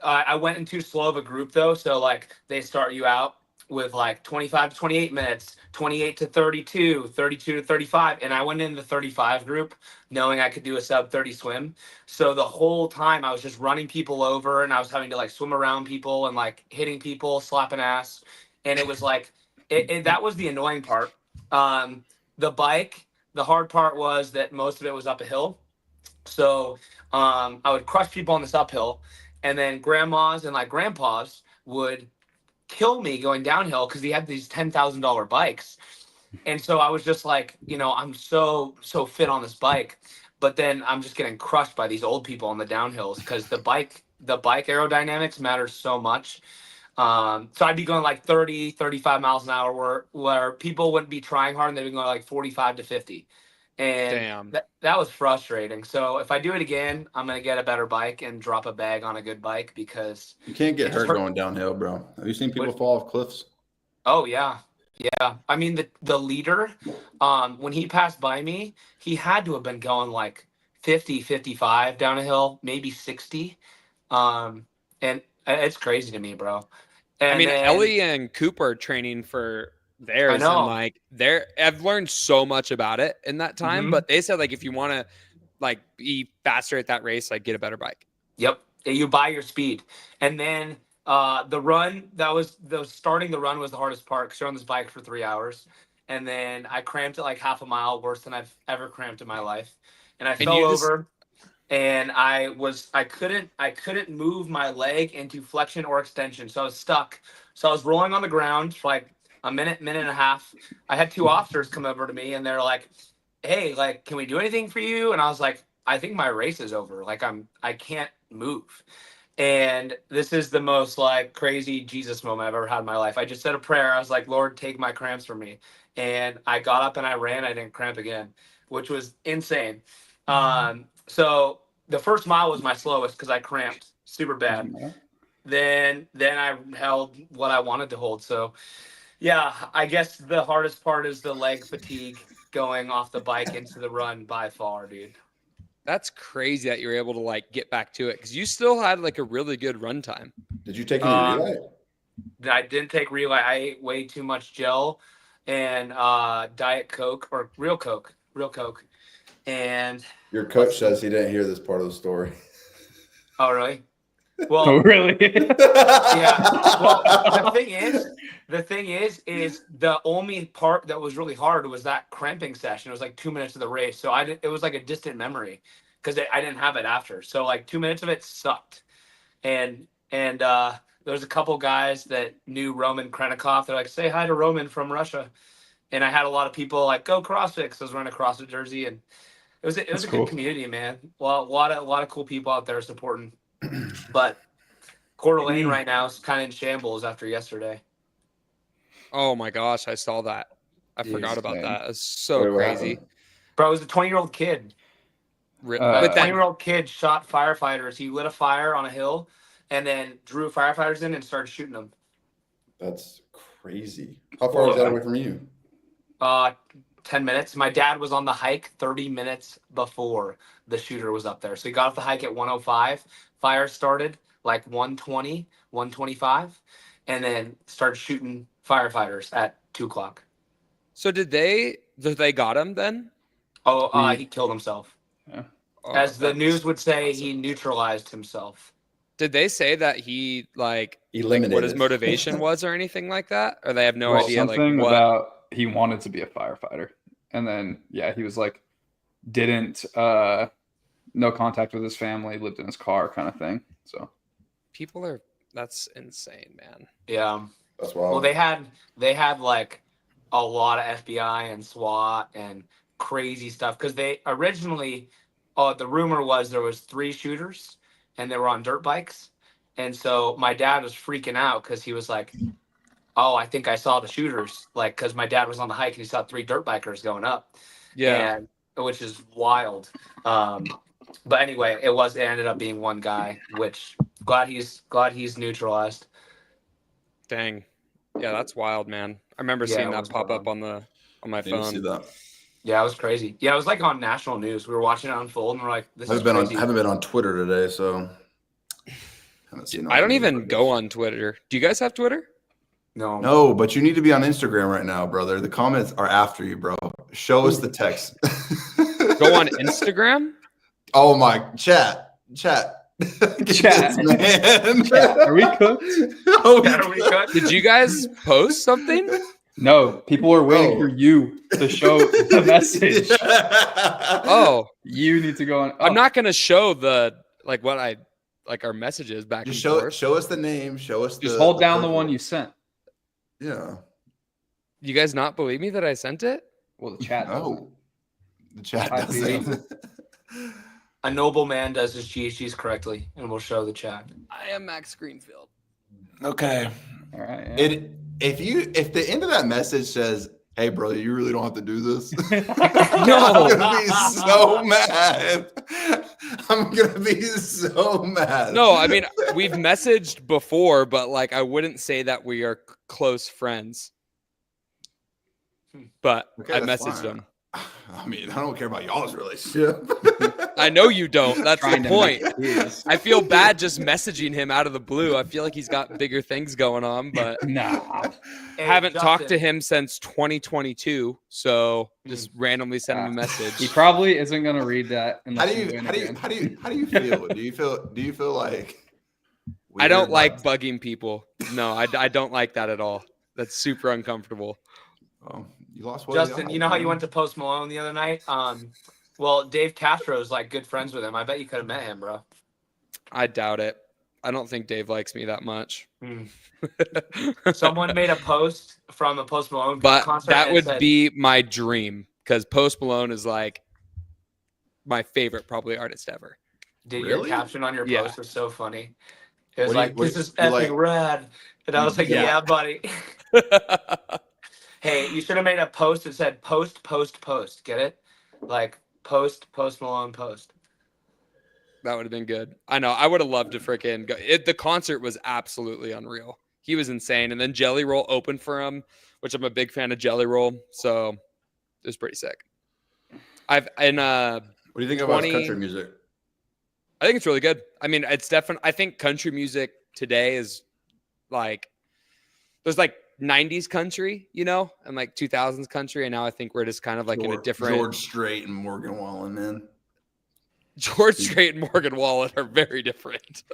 I went in too slow of a group though, so like they start you out with like 25 to 28 minutes, 28 to 32, 32 to 35, and I went in the 35 group knowing I could do a sub 30 swim. So the whole time I was just running people over and I was having to like swim around people and like hitting people, slapping ass, and it was like that was the annoying part. The bike, the hard part was that most of it was up a hill. So I would crush people on this uphill, and then grandmas and like grandpas would kill me going downhill because he had these $10,000 bikes. And so I was just like, I'm so fit on this bike, but then I'm just getting crushed by these old people on the downhills because the bike aerodynamics matters so much. So I'd be going like 30, 35 miles an hour where people wouldn't be trying hard and they'd be going like 45 to 50. And Damn. that was frustrating. So if I do it again, I'm going to get a better bike and drop a bag on a good bike because You can't get It's hurt hurt. going downhill, bro. Have you seen people What? fall off cliffs? oh yeah. Yeah. I mean the leader, when he passed by me, he had to have been going like 50, 55 down a hill, maybe 60. And it's crazy to me, bro. And I mean, then- Ellie and Cooper are training for theirs, know. and like I've learned so much about it in that time. Mhm. But they said like if you want to like be faster at that race, like get a better bike. Yep. You buy your speed. And then the run, starting the run was the hardest part because you're on this bike for 3 hours. And then I cramped it like half a mile, worse than I've ever cramped in my life. And I fell you just- over and I couldn't move my leg into flexion or extension. So I was stuck. So I was rolling on the ground for like a minute and a half. I had 2 officers come over to me and they're like, hey, like, can we do anything for you? And I was like, I think my race is over. Like I can't move. And this is the most like crazy Jesus moment I've ever had in my life. I just said a prayer. I was like, Lord, take my cramps from me. And I got up and I ran. I didn't cramp again, which was insane. So the first mile was my slowest because I cramped super bad. Then I held what I wanted to hold. So yeah, I guess the hardest part is the leg fatigue going off the bike into the run by far, dude. That's crazy that you're able to like get back to it because you still had like a really good run time. Did you take any relay? I didn't take relay. I ate way too much gel and Diet Coke or real Coke. And Your coach says he didn't hear this part of the story. oh, really? Well, Oh, really? yeah. Well, the thing is the only part that was really hard was that cramping session. It was like 2 minutes of the race, so it was like a distant memory because I didn't have it after. So like 2 minutes of it sucked, and there was a couple guys that knew Roman Krennikov. They're like, say hi to Roman from Russia, and I had a lot of people like go CrossFit because I was wearing a CrossFit jersey, and it was a cool. good community, man. Well, a lot of cool people out there supporting. But Coeur d'Alene right now is kind of in shambles after yesterday. Oh my gosh, I saw that. I forgot about man. that. It's so Wait, what crazy. happened? Bro, it was a 20-year-old kid. But A then 20-year-old kid shot firefighters. He lit a fire on a hill and then drew firefighters in and started shooting them. That's crazy. How far is that away from you? 10 minutes. My dad was on the hike 30 minutes before the shooter was up there. So he got off the hike at 1:05. Fire started like 1:20, 1:25, and then started shooting firefighters at 2:00. so did they got him then? Oh, he killed himself. Yeah. Oh, As the that's news would say, awesome. he neutralized himself. Did they say that he like Eliminated. what his motivation was or anything like that? Or they have no Well, idea like something what about he wanted to be a firefighter, and then he was like didn't no contact with his family, lived in his car, kind of thing. So people are that's insane, man. Yeah. That's wild. Well, they had like a lot of FBI and SWAT and crazy stuff because they originally, the rumor was there was 3 shooters and they were on dirt bikes, and so my dad was freaking out because he was like, "Oh, I think I saw the shooters," like because my dad was on the hike and he saw 3 dirt bikers going up, Yeah. and which is wild. But anyway, it ended up being one guy, which glad he's neutralized. Dang. Yeah, that's wild, man. I remember Yeah, seeing it that was pop up wild. on my Didn't see phone. that. Yeah, it was crazy. Yeah, it was like on national news. We were watching it unfold, and we're like, "This is Haven't crazy." been on Twitter today, so haven't seen. I don't even go on Twitter. Do you guys have Twitter? No, No, but you need to be on Instagram right now, brother. The comments are after you, bro. Show us the text. Go on Instagram? Oh my chat. Chat. Man. Are we cooked? Are we cooked? Did you guys post something? No, people are waiting Bro. for you to show the message. Oh, You need to go on. I'm not gonna show the like what I like our messages back Just and forth. show us the name. Show us Just the hold down the purple. one you sent. Yeah. You guys not believe me that I sent it? Well, the chat. doesn't. No. The chat I doesn't. A noble man does his GHGs correctly, and we'll show the chat. I am Max Greenfield. Okay. All right. Yeah. If the end of that message says, "Hey, brother, you really don't have to do this," No. I'm gonna be so mad. I'm gonna be so mad. No, I mean we've messaged before, but like I wouldn't say that we are close friends. But Okay, I that's messaged fine. him. I mean, I don't care about y'all's relationship. I know you don't. That's the Trying to point. make his. I feel bad just messaging him out of the blue. I feel like he's got bigger things going on, but Nah. I haven't talked to him since 2022. So just randomly send him a He message. probably isn't gonna read that. How Unless do you win how do you again. how do you how do you feel? Do you feel like I don't weird, like bugging people. No, I don't like that at all. That's super uncomfortable. Oh, you lost Justin, you know how you went to Post Malone the other night? Well, Dave Castro's like good friends with him. I bet you could have met him, bro. I doubt it. I don't think Dave likes me that much. Someone made a post from a Post Malone But concert. that and it would said, be my dream because Post Malone is like my favorite probably artist ever. Dude, your Really? caption on your Yeah. post was so funny. It was What do you- like, what "This do is you effing like- rad," and I was like, Yeah. "Yeah, buddy." Hey, you should have made a post that said "post, post, post." Get it? Like Post Malone post. That would have been good. I know. I would have loved to freaking go. The concert was absolutely unreal. He was insane. And then Jelly Roll opened for him, which I'm a big fan of Jelly Roll. So it was pretty sick. What do you think about country music? I think it's really good. I mean, it's definitely. I think country music today is like there's like 90s country, you know, and like 2000s country, and now I think we're just kind of like in a different. George Strait and Morgan Wallen, man. George Strait and Morgan Wallen are very different.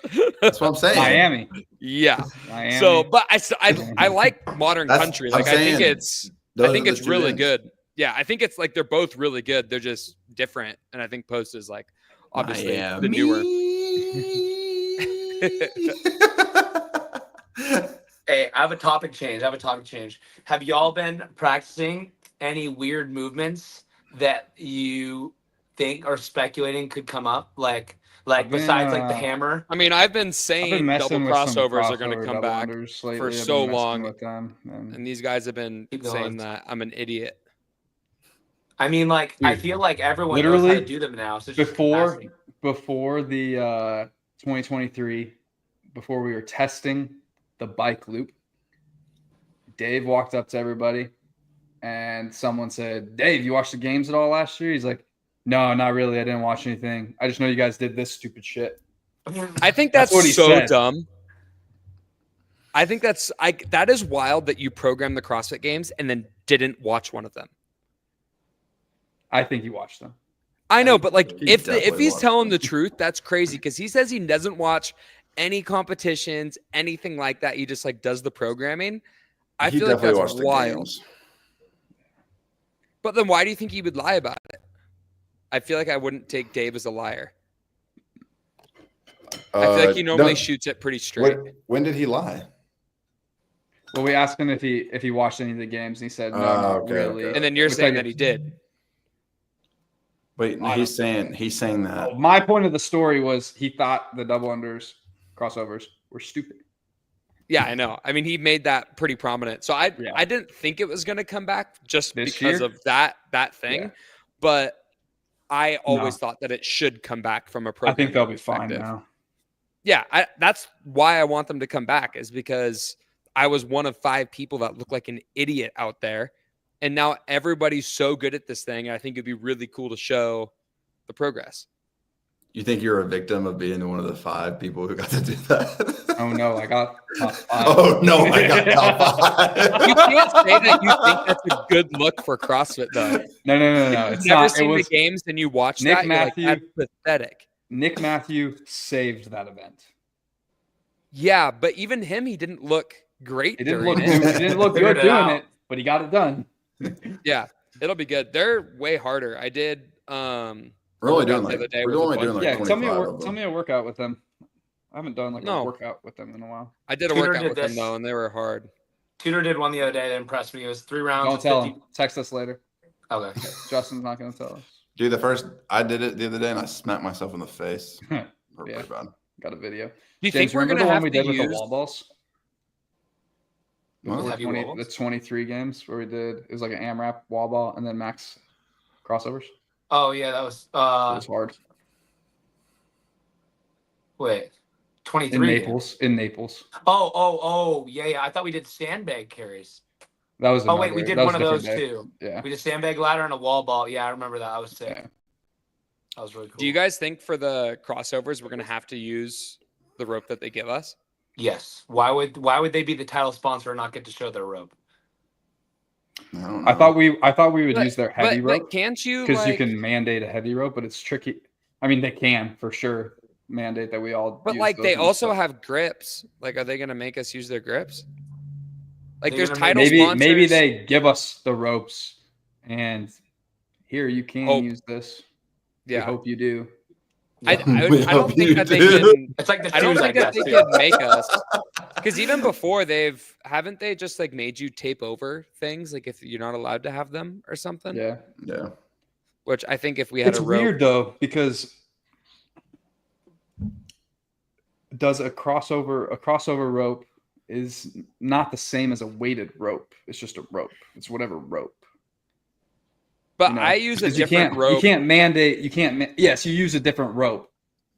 That's what I'm saying. Miami. Yeah. Miami. So, but I like modern country. Like I think it's really good. Yeah, I think it's like they're both really good. They're just different, and I think Post is like obviously the newer. Hey, I have a topic change. Have y'all been practicing any weird movements that you think or speculating could come up? Like besides like the hammer? I mean, I've been saying double crossovers are going to come back for so long, with them, and these guys have been saying that I'm an idiot. I mean, like, dude, I feel like everyone literally knows how to do them now. So before the 2023, before we were testing the bike loop, Dave walked up to everybody and someone said, "Dave, you watched the games at all last year?" He's like, "No, not really. I didn't watch anything. I just know you guys did this stupid shit." I think that's what he so said. dumb. I think that is wild that you programmed the CrossFit games and then didn't watch one of them. I think he watched them. I know, but like if he's telling them. the truth, that's crazy because he says he doesn't watch any competitions, anything like that. He just like does the programming. I feel like that's wild. But then why do you think he would lie about it? I feel like I wouldn't take Dave as a liar. I feel like he normally shoots it pretty straight. When did he lie? Well, we asked him if he watched any of the games, and he said no, not really. Okay. And then you're saying that he did. Wait, no, he's saying that. My point of the story was he thought the double unders crossovers were stupid. Yeah, I know. I mean, he made that pretty prominent. So I didn't think it was going to come back just because of that thing. Yeah. But I always thought that it should come back from a program. I think they'll be fine now. Yeah, that's why I want them to come back is because I was one of 5 people that looked like an idiot out there. And now everybody's so good at this thing. I think it'd be really cool to show the progress. You think you're a victim of being one of the 5 people who got to do that? Oh, no, I got top 5. Oh, no, I got top 5. You can't say that you think that's a good look for CrossFit, though. No. If you've never seen the games and you watch that, you're like, that's pathetic. Nick Matthew saved that event. Yeah, but even him, he didn't look great. He didn't look good doing it, but he got it done. Yeah, it'll be good. They're way harder. I did. We're only doing like 25 tell me a workout with them. I haven't done a workout with them in a while. I did a workout with them though, and they were hard. Tudor did one the other day that impressed me. It was 3 rounds. Don't tell him. Text us later. Okay. Justin's not going to tell us. Dude, I did it the other day and I smacked myself in the face. Pretty bad. Got a video. Do you think we're going to have to use with the wall balls? What? The 23 games where we did, it was like an AMRAP wall ball and then max crossovers. Oh yeah, that was it was hard. Wait, 23 in Naples. Oh yeah. I thought we did sandbag carries. That was we did one of those too. Yeah, we did sandbag ladder and a wall ball. Yeah, I remember that. I was sick. Yeah. That was really cool. Do you guys think for the crossovers we're going to have to use the rope that they give us? Yes. Why would they be the title sponsor and not get to show their rope? I thought we would use their heavy rope. But can't you? Because you can mandate a heavy rope, but it's tricky. I mean, they can for sure mandate that we all. But like they also have grips. Like, are they going to make us use their grips? Like, there's title sponsors. Maybe they give us the ropes, and here you can use this. Yeah, I hope you do. I don't think that they can. It's like the I don't think that they can make us. Because even before haven't they just like made you tape over things like if you're not allowed to have them or something? Yeah. Which I think if we had it's a rope, weird though because does a crossover rope is not the same as a weighted rope. It's just a rope. It's whatever rope. But I use a different rope. You can't mandate. Yes, you use a different rope,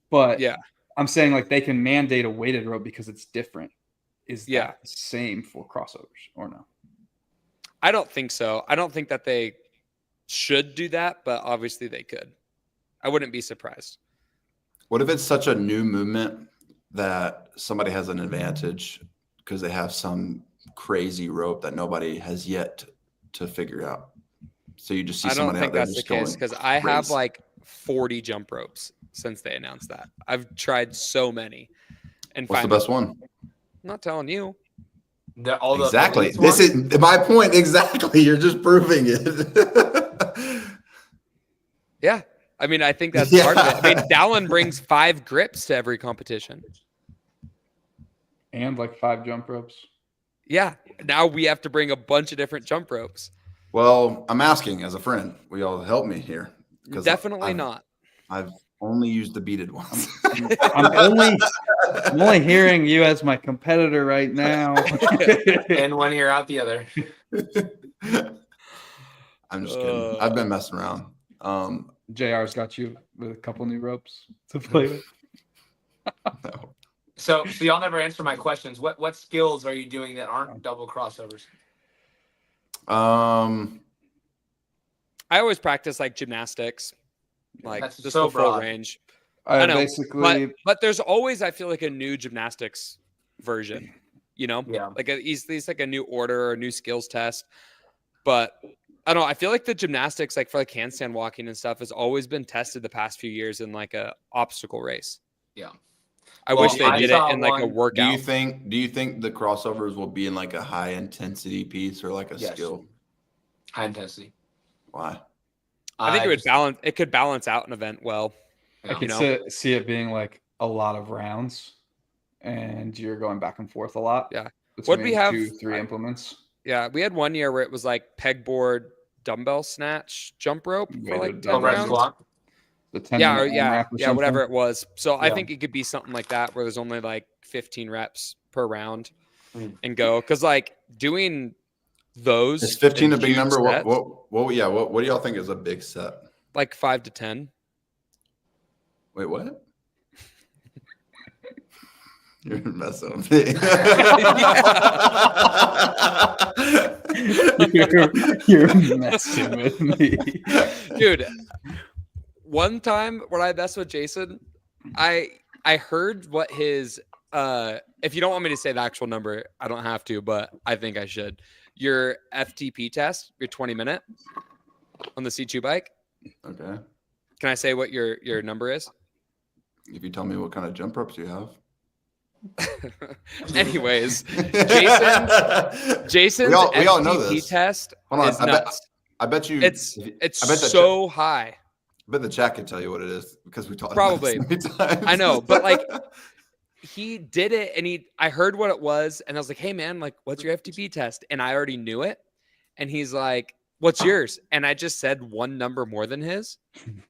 but yeah, I'm saying like they can mandate a weighted rope because it's different. Is that the same for crossovers or no? I don't think so. I don't think that they should do that, but obviously they could. I wouldn't be surprised. What if it's such a new movement that somebody has an advantage because they have some crazy rope that nobody has yet to figure out? So you just see I don't somebody out think there that's the just case going because I have crazy. like 40 jump ropes since they announced that. I've tried so many. And What's the finally, best one? I'm not telling you. Exactly. The This is my point. Exactly. You're just proving it. Yeah. I mean, I think that's Yeah. part of it. I mean, Dallin brings 5 grips to every competition. And like 5 jump ropes. Yeah. Now we have to bring a bunch of different jump ropes. Well, I'm asking as a friend. Will y'all help me here? Definitely not. I've only used the beaded ones. I'm only hearing you as my competitor right now. And one ear out the other. I'm just kidding. I've been messing around. JR's got you with a couple new ropes to play with. No. So y'all never answer my questions. What skills are you doing that aren't double crossovers? I always practice like gymnastics, like That's just so the full broad. range. I know, basically but there's always, I feel like, a new gymnastics version, you know, Yeah. like at least like a new order or a new skills test. But I don't know. I feel like the gymnastics, like for like handstand walking and stuff, has always been tested the past few years in like a obstacle race. Yeah. I Well, wish they I did it saw in like a one- workout. Do you think the crossovers will be in like a high intensity piece or like a Yes. skill? High intensity. Why? I think it could balance out an event well. I could see it being like a lot of rounds and you're going back and forth a lot. Yeah. Between What'd we have? 2-3 implements. Yeah, we had one year where it was like pegboard, dumbbell snatch, jump rope for Weighted like 10 dumbbell red rounds. squat. The 10 Yeah, minute AMRAP or something. whatever it was. So I Yeah. think it could be something like that where there's only like 15 reps per round Mm. and go. Because like doing those Is 15 a in big huge number? sets, What do y'all think is a big set? like 5 to 10. Wait, what? You're messing with me. You're messing with me. Dude, one time when I messed with Jason, I heard what his if you don't want me to say the actual number, I don't have to, but I think I should. Your FTP test, your 20-minute on the C2 bike. Okay. Can I say what your number is? If you tell me what kind of jump ropes you have. Anyways, Jason's we all know FTP this. test Hold on, is nuts. I bet you It's I bet the so high. I bet the chat can tell you what it is because we talked Probably. about it so many times. I know, but like he did it and I heard what it was and I was like, hey man, like what's your FTP test? And I already knew it. And he's like, what's yours? And I just said one number more than his.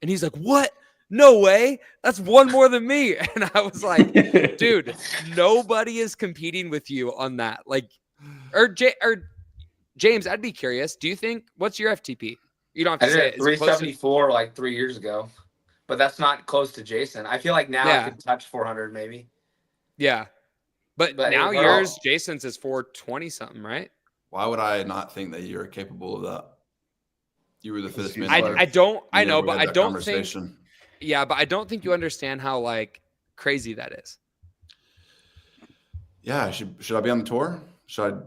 And he's like, what? No way. That's one more than me. And I was like, dude, nobody is competing with you on that. Like, or James, I'd be curious. Do you think, what's your FTP? You don't have I to say did it. it 374 like 3 years ago, but that's not close to Jason. I feel like now I could touch 400 maybe. Yeah. But now yours, Jason's is 420 something, right? Why would I not think that you're capable of that? You were the fittest man. I know, but I don't think. Yeah, but I don't think you understand how like crazy that is. Yeah, should I be on the tour? Should I?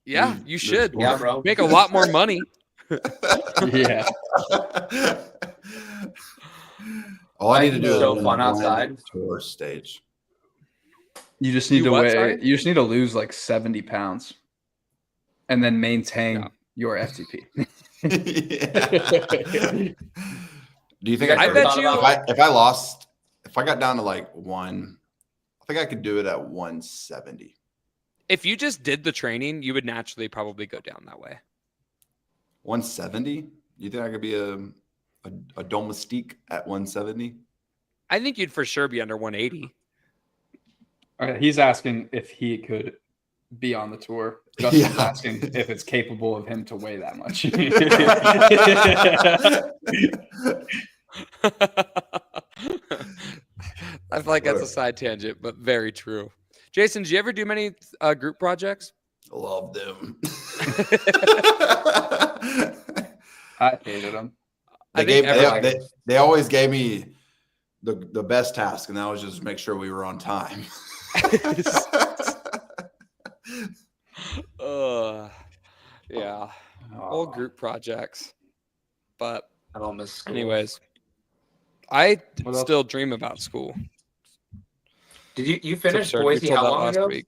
Yeah, you should. Yeah, bro. Make a lot more money. Yeah. All I need to do is so fun outside tour stage. You just need sorry? You just need to lose like 70 pounds and then maintain your FTP. Do you think if I got down to like one, I think I could do it at 170. If you just did the training, you would naturally probably go down that way. 170? You think I could be a domestique at 170? I think you'd for sure be under 180. All right, he's asking if he could be on the tour. Justin's asking if it's capable of him to weigh that much. I feel like that's a side tangent, but very true. Jason, did you ever do many group projects? Love them. I hated them. They always gave me the best task, and that was just make sure we were on time. Yeah. Whole group projects. But I don't miss school. anyways, I What else? still dream about school. Did you It's finish absurd. Boise We told how that long last ago? week.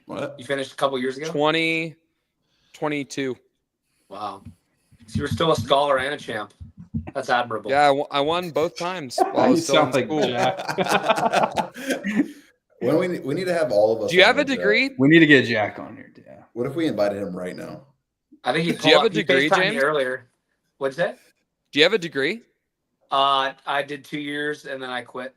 What? You finished a couple years ago? 2022. Wow. So you're still a scholar and a champ. That's admirable. Yeah, I won both times while I You was still in sound like school. Jack. When we need to have all of us. Do you on have a the chat. degree? We need to get Jack on here. Yeah. What if we invited him right now? I think Do you have a degree, he FaceTimed me James? earlier. What's that? Do you have a degree? I did 2 years and then I quit.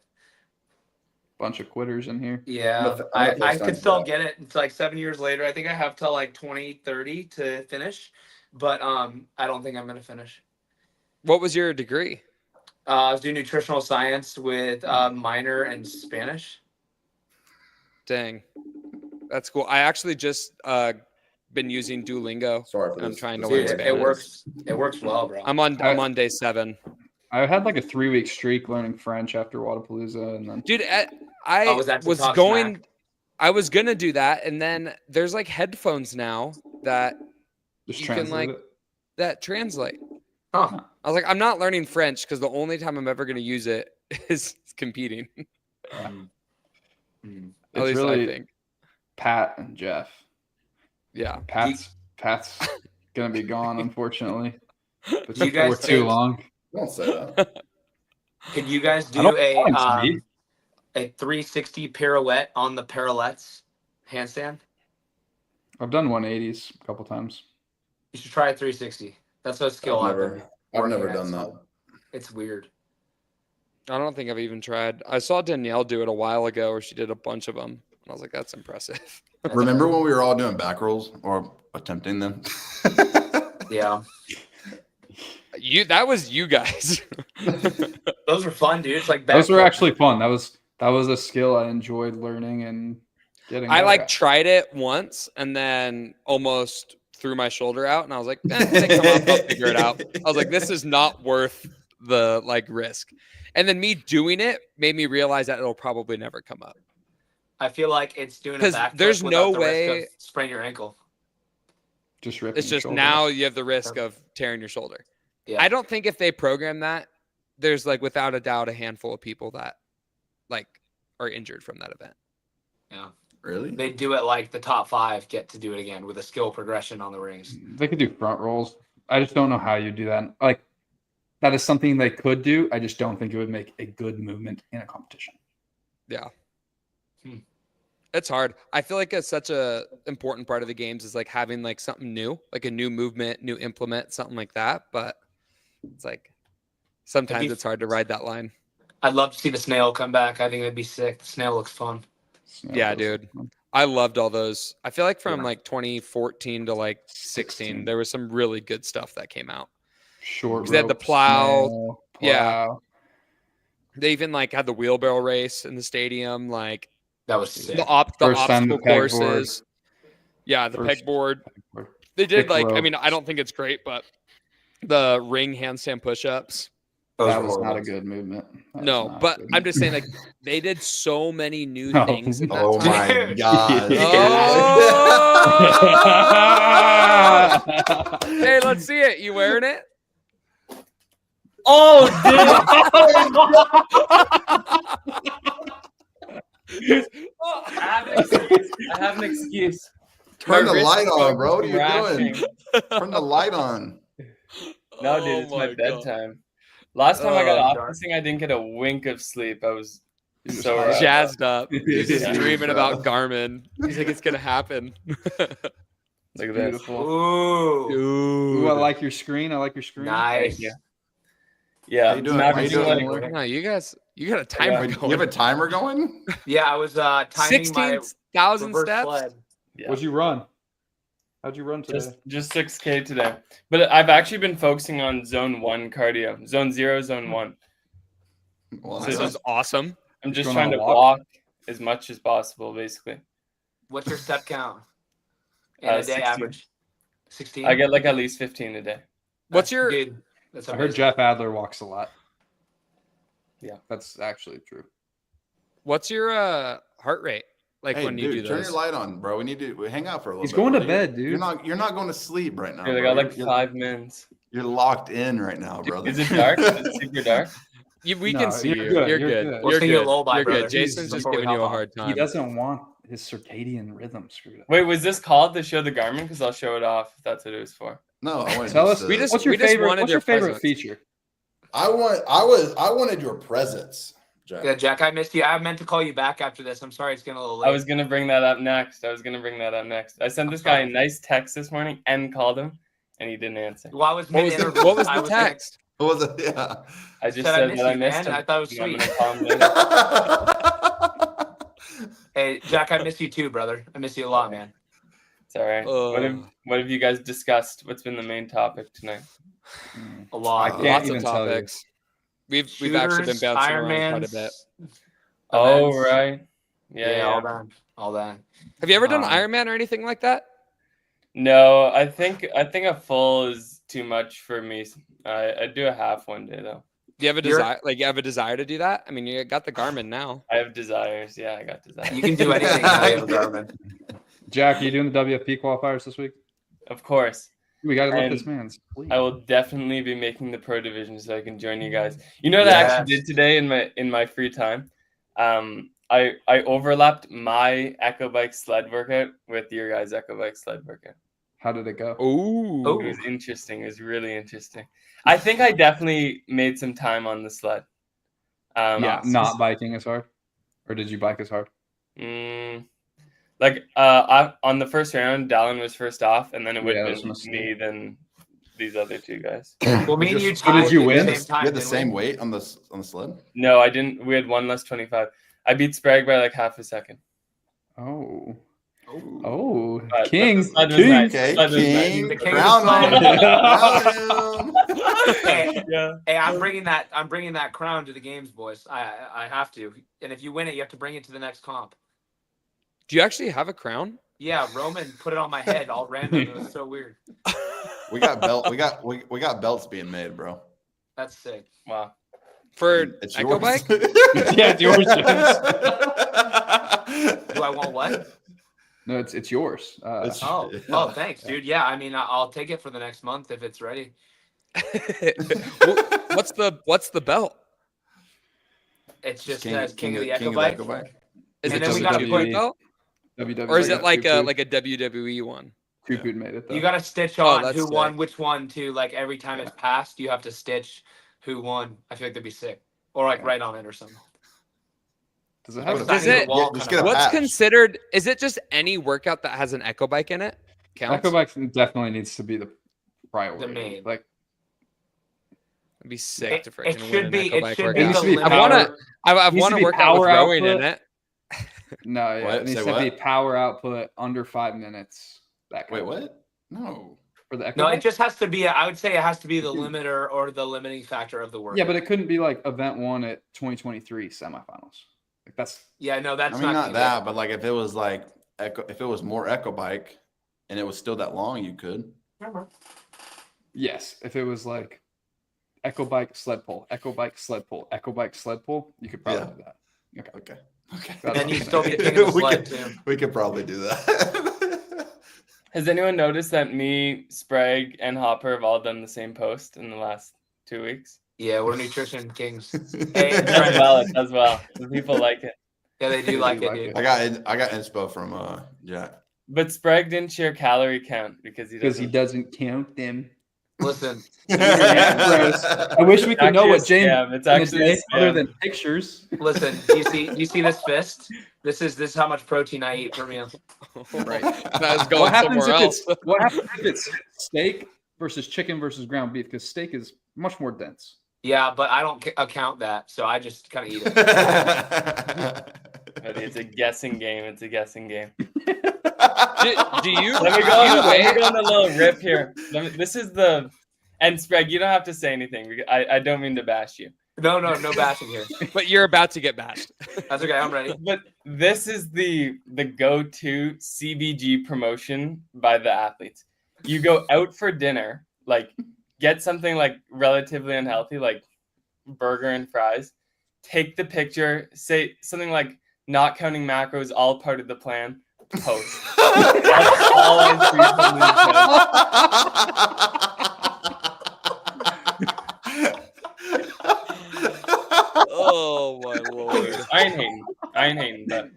Bunch of quitters in here. Yeah, I'm gonna I FaceTime could still Jack. get it. It's like 7 years later. I think I have till like 2030 to finish, but I don't think I'm gonna finish. What was your degree? I was doing nutritional science with minor in Spanish. Dang. That's cool. I actually just been using Duolingo. Sorry for And I'm this. trying to this learn Dude, Spanish. it works. It works well, bro. I'm on day 7. I had like a 3-week streak learning French after Wadapalooza, and then Dude, I was that was TikTok going snack? I was gonna do that, and then there's like headphones now that just you can, translate like, it. that translate. Huh. I was like, I'm not learning French because the only time I'm ever gonna use it is competing. Mm. At It's least really I think. Pat and Jeff. Yeah. Pat's gonna be gone, unfortunately. But Do you guys for too think- long. Don't say that. Can you guys I do don't a want to be. a 360 pirouette on the parallettes handstand? I've done 180s a couple times. You should try a 360. That's a skill I've been I've working never at, done that. so It's weird. I don't think I've even tried. I saw Danielle do it a while ago where she did a bunch of them. And I was like, that's impressive. Remember when we were all doing back rolls or attempting them? Yeah. That was you guys. Those were fun, dude. It's like Those were backflip. actually fun. That was a skill I enjoyed learning and getting. I better at. tried it once and then almost threw my shoulder out, and I was like, they come up, I'll figure it out. I was like, this is not worth the risk. And then me doing it made me realize that it'll probably never come up. I feel like it's doing a 'Cause backflip there's without no the risk way- of spraining your ankle. Just ripping. It's your just shoulder. now you have the risk of tearing your shoulder. Yeah. I don't think if they program that, there's without a doubt a handful of people that are injured from that event. Yeah. Really? They do it like the top 5 get to do it again with a skill progression on the rings. They could do front rolls. I just don't know how you do that. That is something they could do. I just don't think it would make a good movement in a competition. Yeah. It's hard. I feel like it's such a important part of the games is having something new, like a new movement, new implement, something like that. But it's sometimes it's hard to ride that line. I'd love to see the snail come back. I think it'd be sick. The snail looks fun. Yeah, dude. I loved all those. I feel like from Yeah. 2014 to 16, there was some really good stuff that came out. Short. 'Cause they had the rope, plow. snail, Yeah. plow. They even had the wheelbarrow race in the stadium, That was sick. the First time the obstacle pegboard. courses. Yeah, the First pegboard. They did Thick I rope. mean, I don't think it's great, but the ring handstand push-ups. Those That were was not a horrible. good movement. That was No, not but good. I'm just saying they did so many new Oh, things in that Oh time. my Dude. god! Oh! Hey, let's see it. You wearing it? Oh, dude! I have an excuse. Turn My the wrist light on, started bro. What are you thrashing. doing? Turn the light on. No, dude, it's my bedtime. Last time I got off this thing, I didn't get a wink of sleep. I was so wrapped Jazzed up. He's just Yeah. dreaming about Garmin. He's like, it's gonna happen. Look at this. Beautiful. Ooh. Ooh, I like your screen. I like your screen. Nice. Thank you. Yeah, How you doing? I'm How you averaging doing? like No, you got a timer Wait, going. you have a timer going? Yeah, I was timing my 16,000 reverse steps. sled. yeah, What'd you run? How'd you run today? just 6K today. But I've actually been focusing on zone 1 cardio, zone 0, zone 1. Well, This that's- is awesome. I'm just Going trying on to a walk? walk as much as possible, basically. What's your step count in Uh, a day 16. average? 16. I get at least 15 a day. What's your Dude, that's I amazing. heard Jeff Adler walks a lot. That's actually true. What's your heart rate like Hey, when you dude, do turn those? your light on, bro. We need to hang out for a little He's bit. going to bro. bed, dude. You're not going to sleep right now. Dude, I bro. got like 5 minutes. You're locked in right now, brother. Is it dark? Is it super dark? We No, can see you're you. good, You're you're good. good. We'll You're sing you a good. lullaby, You're brother. good. Jason's just Before we giving you hop a on. hard time. He doesn't want his circadian rhythm screwed up. Wait, was this called to show the Garmin? Because I'll show it off if that's what it was for. No, I wanted Tell to us. We just- What's your favorite? wanted What's your your favorite presence. feature? I wanted your presence, Jack. Yeah, Jack, I missed you. I meant to call you back after this. I'm sorry it's getting a little late. I was gonna bring that up next. I sent this guy a nice text this morning and called him, and he didn't answer. Well, I was What was the, mid-interview. what was I the gonna- text? What was it? Yeah. I just Said I said miss that I you, missed man. him. I thought it was and I'm sweet. gonna call him later. Hey, Jack, I miss you too, brother. I miss you a lot, man. It's all right. What have you guys discussed? What's been the main topic tonight? A lot. can't Lots even of tell you. topics. We've actually been Shooters, bouncing around quite a Ironmans, bit. Oh, events. right. Yeah, Yeah. all that. Have you ever done Um, Ironman or anything like that? No, I think a full is too much for me. I do a half one day though. Do you have a You're- desire? Like you have a desire to do that? I mean, you got the Garmin now. I have desires. Yeah, I got desires. You can do anything now you have a Garmin. Jack, are you doing the WFP qualifiers this week? Of course. We got to let And this man sleep. I will definitely be making the pro division so I can join you guys. You know what I actually Yes. did today in my free time? I overlapped my Echo Bike sled workout with your guys' Echo Bike sled workout. How did it go? Ooh. It was interesting. It was really interesting. I think I definitely made some time on the sled. Not biking as hard, or did you bike as hard? On the first round, Dallin was first off, and then it would Yeah, have that been was me, then these other two guys. Well, me and you So did tied you at win? the same time. You had the didn't we? same weight on the sled? No, I didn't. We had one less 25. I beat Sprague by like half a second. Oh, But King, the sled was King. nice. Okay, Sled was nice. King. The king Crown of him. Crown him. Hey, Yeah. hey, I'm bringing that crown to the games, boys. I have to. And if you win it, you have to bring it to the next comp. Do you actually have a crown? Yeah, Roman put it on my head all random. It was so weird. We got belts being made, bro. That's sick. Wow. For It's Echo yours. Bike? Yeah, it's yours, James. Do I want what? No, it's yours. It's- Oh, Yeah. oh, thanks, dude. Yeah, I mean, I'll take it for the next month if it's ready. What's the belt? It's just King of the Echo Bike. Is And it then just we a gotta WWE put- belt? WWE, Or is it like Cuckoo. a WWE one? Cuckoo made it though? You got to stitch Oh, on that's who sick. won which one too. Like every time it's passed, you have to stitch who won. I feel like that'd be sick. Or like write on it or something. Does it Like have a a sign Is to the it- wall just kind get of a vibe. What's patch. considered? Is it just any workout that has an Echo Bike in it? Counts? Echo Bike definitely needs to be the priority. The main. Like It'd be sick to It freaking should win an be- Echo it Bike should it be needs workout. to be the I power. want to. I needs want to to be work out with power rowing output. in it. No, yeah, What? it needs Say to what? be power output under 5 minutes. That Wait, kind of what? No. for the Echo No, Bike? it just has to be. I would say it has to be the limiter or the limiting factor of the work. Yeah, but it couldn't be like event 1 at 2023 semifinals. Like that's yeah, no, that's I mean, not gonna that, but like if it was like if it was more Echo Bike and it was still that long, you could. yes. If it was like Echo Bike sled pull, Echo Bike sled pull, Echo Bike sled pull, you could probably Yeah. do that. Okay. Okay. That's And you what I'm still saying. be king of the we, sled could, too. we could probably do that. Has anyone noticed that me, Sprague, and Hopper have all done the same post in the last 2 weeks? Yeah, we're nutrition kings. It does well. It does well. The people like it. Yeah, they do like it, like dude. it. I got inspo from Jack. But Sprague didn't share calorie count because he doesn't count them. Listen, I wish we could know what James It's actually a other scam. than pictures. listen. Do you see this fist? This is how much protein I eat per meal. Right. That was going What happens somewhere if else. what happens if it's steak versus chicken versus ground beef? Because steak is much more dense. Yeah, but I don't account that, so I just kind of eat it. Buddy, it's a guessing game. It's a guessing game. Do you? Let me go on a little rip here. This is the and Sprague. You don't have to say anything. I don't mean to bash you. No bashing here. But you're about to get bashed. That's okay. I'm ready. But this is the go-to CBG promotion by the athletes. You go out for dinner, like get something like relatively unhealthy, like burger and fries, take the picture, say something like not counting macros, all part of the plan, post. That's all I Oh my lord. I ain't hating, but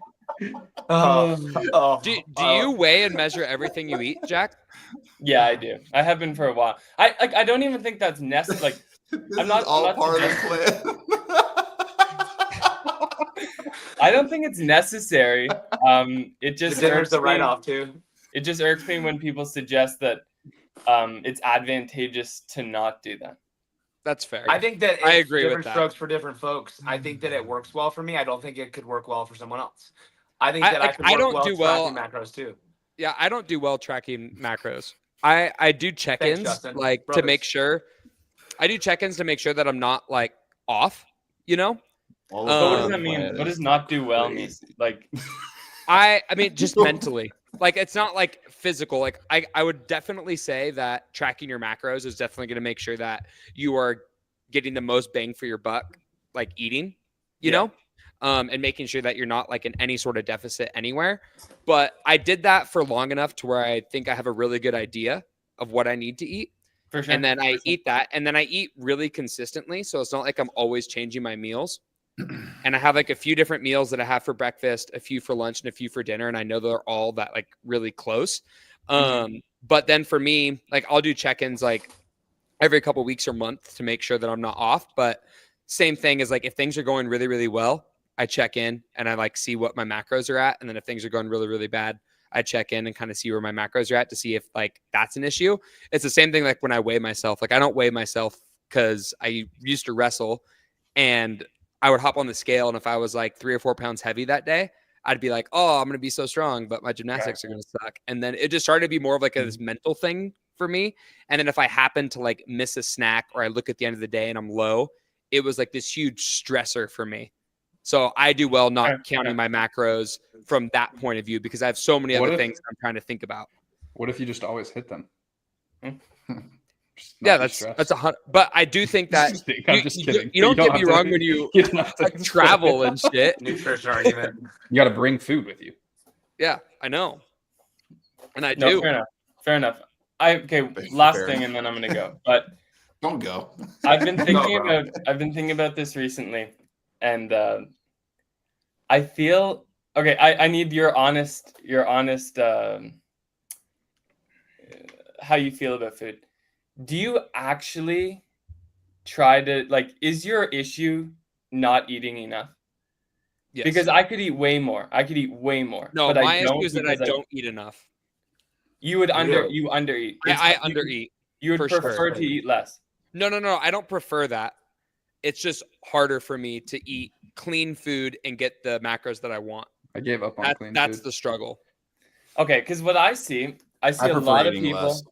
Do you weigh and measure everything you eat, Jack? yeah, I do. I have been for a while. I don't even think that's necessary. Like, I'm not part of the plan. I don't think it's necessary. It just There's the me. write-off too. It just irks me when people suggest that it's advantageous to not do that. That's fair. I think that I it's agree different with that. strokes for different folks. I think that it works well for me. I don't think it could work well for someone else. I think that I could work tracking macros too. Yeah, I don't do well tracking macros. I do check-ins like to make sure. I do check-ins to make sure that I'm not like off, you know? But what does that mean? What does not do well mean? Like I mean just mentally. Like it's not like physical. Like I would definitely say that tracking your macros is definitely going to make sure that you are getting the most bang for your buck, like eating, you know, and making sure that you're not like in any sort of deficit anywhere. But I did that for long enough to where I think I have a really good idea of what I need to eat. For sure. And then I eat that, and then I eat really consistently. So it's not like I'm always changing my meals. And I have like a few different meals that I have for breakfast, a few for lunch, and a few for dinner. And I know they're all that like really close. But then for me, like I'll do check-ins like every couple of weeks or month to make sure that I'm not off. But same thing is like if things are going really, really well, I check in and I like see what my macros are at. And then if things are going really, really bad, I check in and kind of see where my macros are at to see if like that's an issue. It's the same thing like when I weigh myself. Like I don't weigh myself because I used to wrestle and I would hop on the scale, and if I was like 3 or 4 pounds heavy that day, I'd be like, oh, I'm going to be so strong, but my gymnastics are going to suck. And then it just started to be more of like this mental thing for me. And then if I happen to like miss a snack or I look at the end of the day and I'm low, it was like this huge stressor for me. So I do well not counting my macros from that point of view because I have so many other things I'm trying to think about. What if you just always hit them? Yeah, that's 100. But I do think that I'm just kidding. You don't get me wrong when you like travel and shit. Nutrition argument. You got to bring food with you. Yeah, I know, and I do. Fair enough. Last thing, and then I'm gonna go. But don't go. I've been thinking about this recently, and I feel okay. I need your honest how you feel about food. Do you actually try to like, is your issue not eating enough? Yes. Because I could eat way more. No, but my issue is that I don't eat enough. You would undereat. I undereat. You would prefer to eat less. No. I don't prefer that. It's just harder for me to eat clean food and get the macros that I want. I gave up on clean food. That's the struggle. Okay, because what I see a lot of people. Less.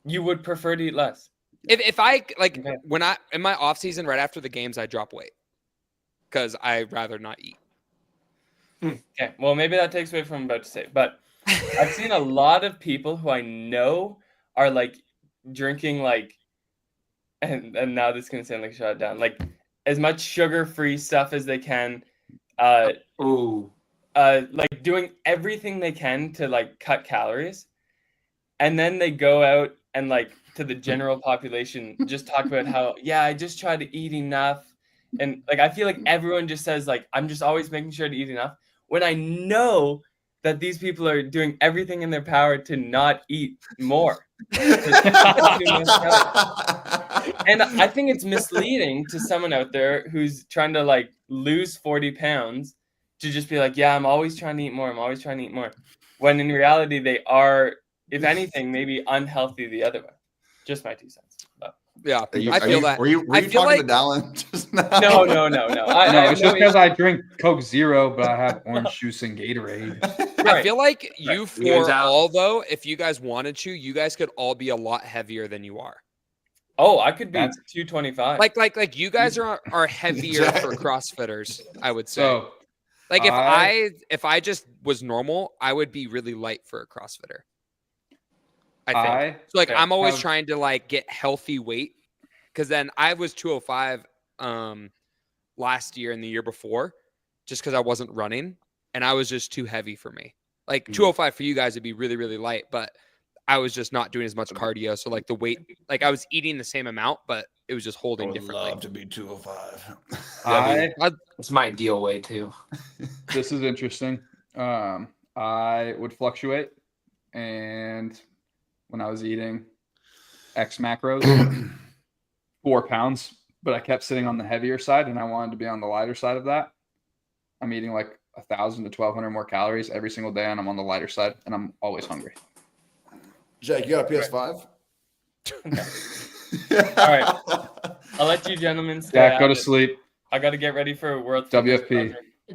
You would prefer to eat less. If I like when I in my off season right after the games I drop weight because I'd rather not eat. Okay, well maybe that takes away from what I'm about to say, but I've seen a lot of people who I know are like drinking like, and now this is gonna sound like a shut down, like as much sugar-free stuff as they can. Like doing everything they can to like cut calories, and then they go out and like to the general population just talk about how I just try to eat enough, and like I feel like everyone just says like I'm just always making sure to eat enough when I know that these people are doing everything in their power to not eat more. And I think it's misleading to someone out there who's trying to like lose 40 pounds to just be like, I'm always trying to eat more. When in reality, they are, if anything, maybe unhealthy the other way. Just my 2 cents. But. Yeah, I feel that. Were you talking to Dallin just now? No. It's just because I drink Coke Zero, but I have orange juice and Gatorade. Right. I feel like you four all, though, if you guys wanted to, you guys could all be a lot heavier than you are. Oh, I could be 225. Like you guys are heavier for CrossFitters, I would say. So, like if I just was normal, I would be really light for a CrossFitter. I think. So like I'm always trying to like get healthy weight because then I was 205 last year and the year before, just because I wasn't running and I was just too heavy for me. Like 205 for you guys would be really, really light, but I was just not doing as much cardio. So like the weight, like I was eating the same amount, but it was just holding differently. Love to be 205. It's my ideal weight too. This is interesting. I would fluctuate, and when I was eating X macros, 4 pounds, but I kept sitting on the heavier side, and I wanted to be on the lighter side of that. I'm eating like 1,000 to 1,200 more calories every single day, and I'm on the lighter side, and I'm always hungry. Jake, you got a PS5? All right. I'll let you gentlemen stay. Jack, go to sleep. I got to get ready for World WFP.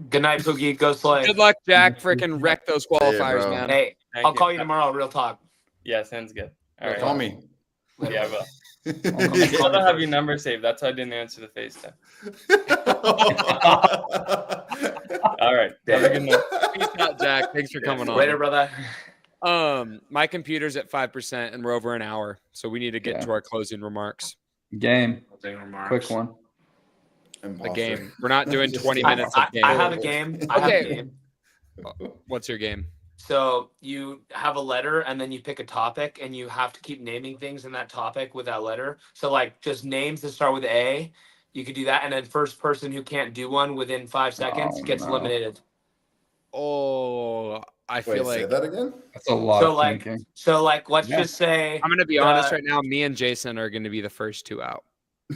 Good night, Pookie. Go slay. Good luck, Jack. Freaking wreck those qualifiers, bro. man. Hey, Thank I'll you. call you tomorrow. Real talk. Yeah, sounds good. All right. Call me. Yeah, I will. I don't have your number saved. That's why I didn't answer the FaceTime. All right. Have a good night. Peace out, Jack. Thanks for coming on. Later, brother. My computer's at 5% and we're over an hour, so we need to get to our closing remarks. Game. Quick one. A game. We're not doing 20 minutes of game. I have a game. I have a game. What's your game? So you have a letter and then you pick a topic and you have to keep naming things in that topic with that letter. So like just names that start with A, you could do that. And then first person who can't do one within 5 seconds gets eliminated. Oh, I feel Say like that again? That's a lot So of like, thinking. let's just say, I'm going to be honest right now. Me and Jason are going to be the first 2 out.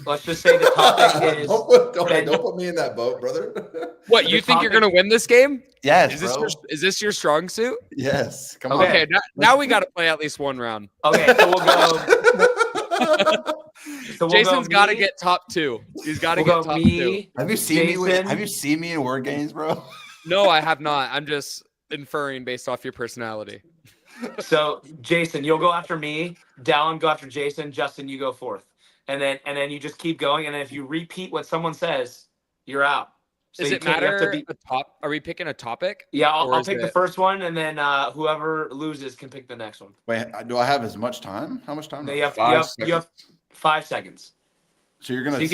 let's just say the topic is, don't put me in that boat, brother. What, you think you're going to win this game? Yes, Is this your strong suit? Yes. Come on. Okay, now we got to play at least one round. okay, so we'll go. Jason's got to get top 2. He's got to get top 2. Have you seen Jason. Have you seen me in word games, bro? No, I have not. I'm just inferring based off your personality. So Jason, you'll go after me. Dallin, go after Jason. Justin, you go fourth. And then you just keep going. And then if you repeat what someone says, you're out. So Does you it can't- you have matter? to be- Are we picking a topic? Yeah, or I'll is pick the it- first one, and then whoever loses can pick the next one. Wait, do I have as much time? How much time? No, do I you have? have 5 seconds. So you're gonna so you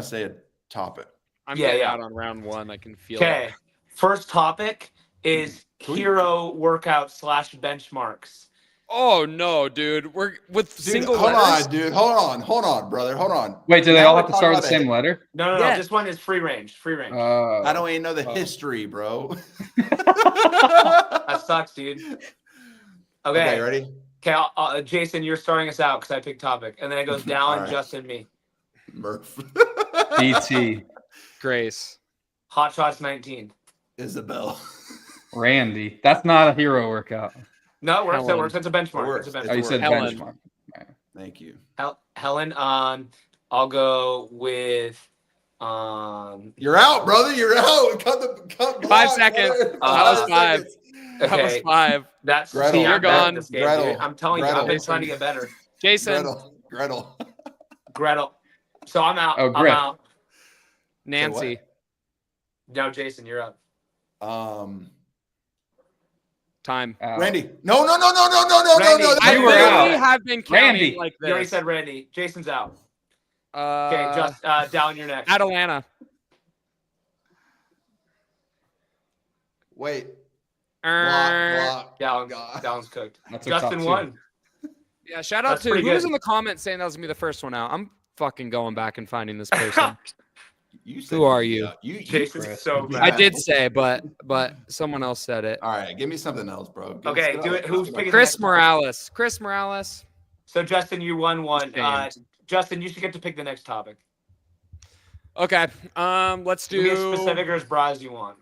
say a topic. I'm Yeah, getting yeah. out on round 1. I can feel Okay. it. First topic is Sweet. hero workout / benchmarks. Oh no, dude. We're with Dude, single hold letters. on, dude. Hold on, brother. Hold on. Wait, do they Now all we're have to talking start with the about same letter? No. Yeah. This one is free range. Free range. I don't even know the history, bro. That sucks, dude. Okay, Okay. ready? Okay, Jason, you're starting us out because I picked topic, and then it goes down, All right. Justin, me. Murph. BT. Grace. Hot Shots 19. Isabel. Randy. That's not a hero workout. No, it works. It Helen. works. It's a benchmark. It works. It's a Oh, benchmark. you said Helen. benchmark. Thank you. Helen. I'll go with You're out, brother. You're out. Cut 5 seconds. brother. That was 5. seconds. That was okay. 5. That's Gretel. see, You're I'm bad at gone. this game, Gretel. dude. I'm telling you, I've been Gretel. trying to get better. Jason. Gretel. Gretel. So I'm out. Oh, I'm Gret. out. Nancy. No, Jason, you're up. Time. Randy. No. Randy, I You were literally out. have been counting Randy. like You already this. said Randy. Jason's out. Okay, just down your next. Atalanta. Wait. Block. Block. Dallin's cooked. That's a top Justin 2. won. Yeah, shout out That's to pretty who was good. in the comments saying that was gonna be the first one out. I'm fucking going back and finding this person. You said Who are you? Jason's Chris. so Yeah. bad. I did say, but someone else said it. All right, give me something else, bro. Okay, do it. Who's picking? Chris the next Morales. Chris Morales. one? So Justin, you won one. James. Justin, you should get to pick the next topic. Okay. Let's Give me as do specific or as broad as you want.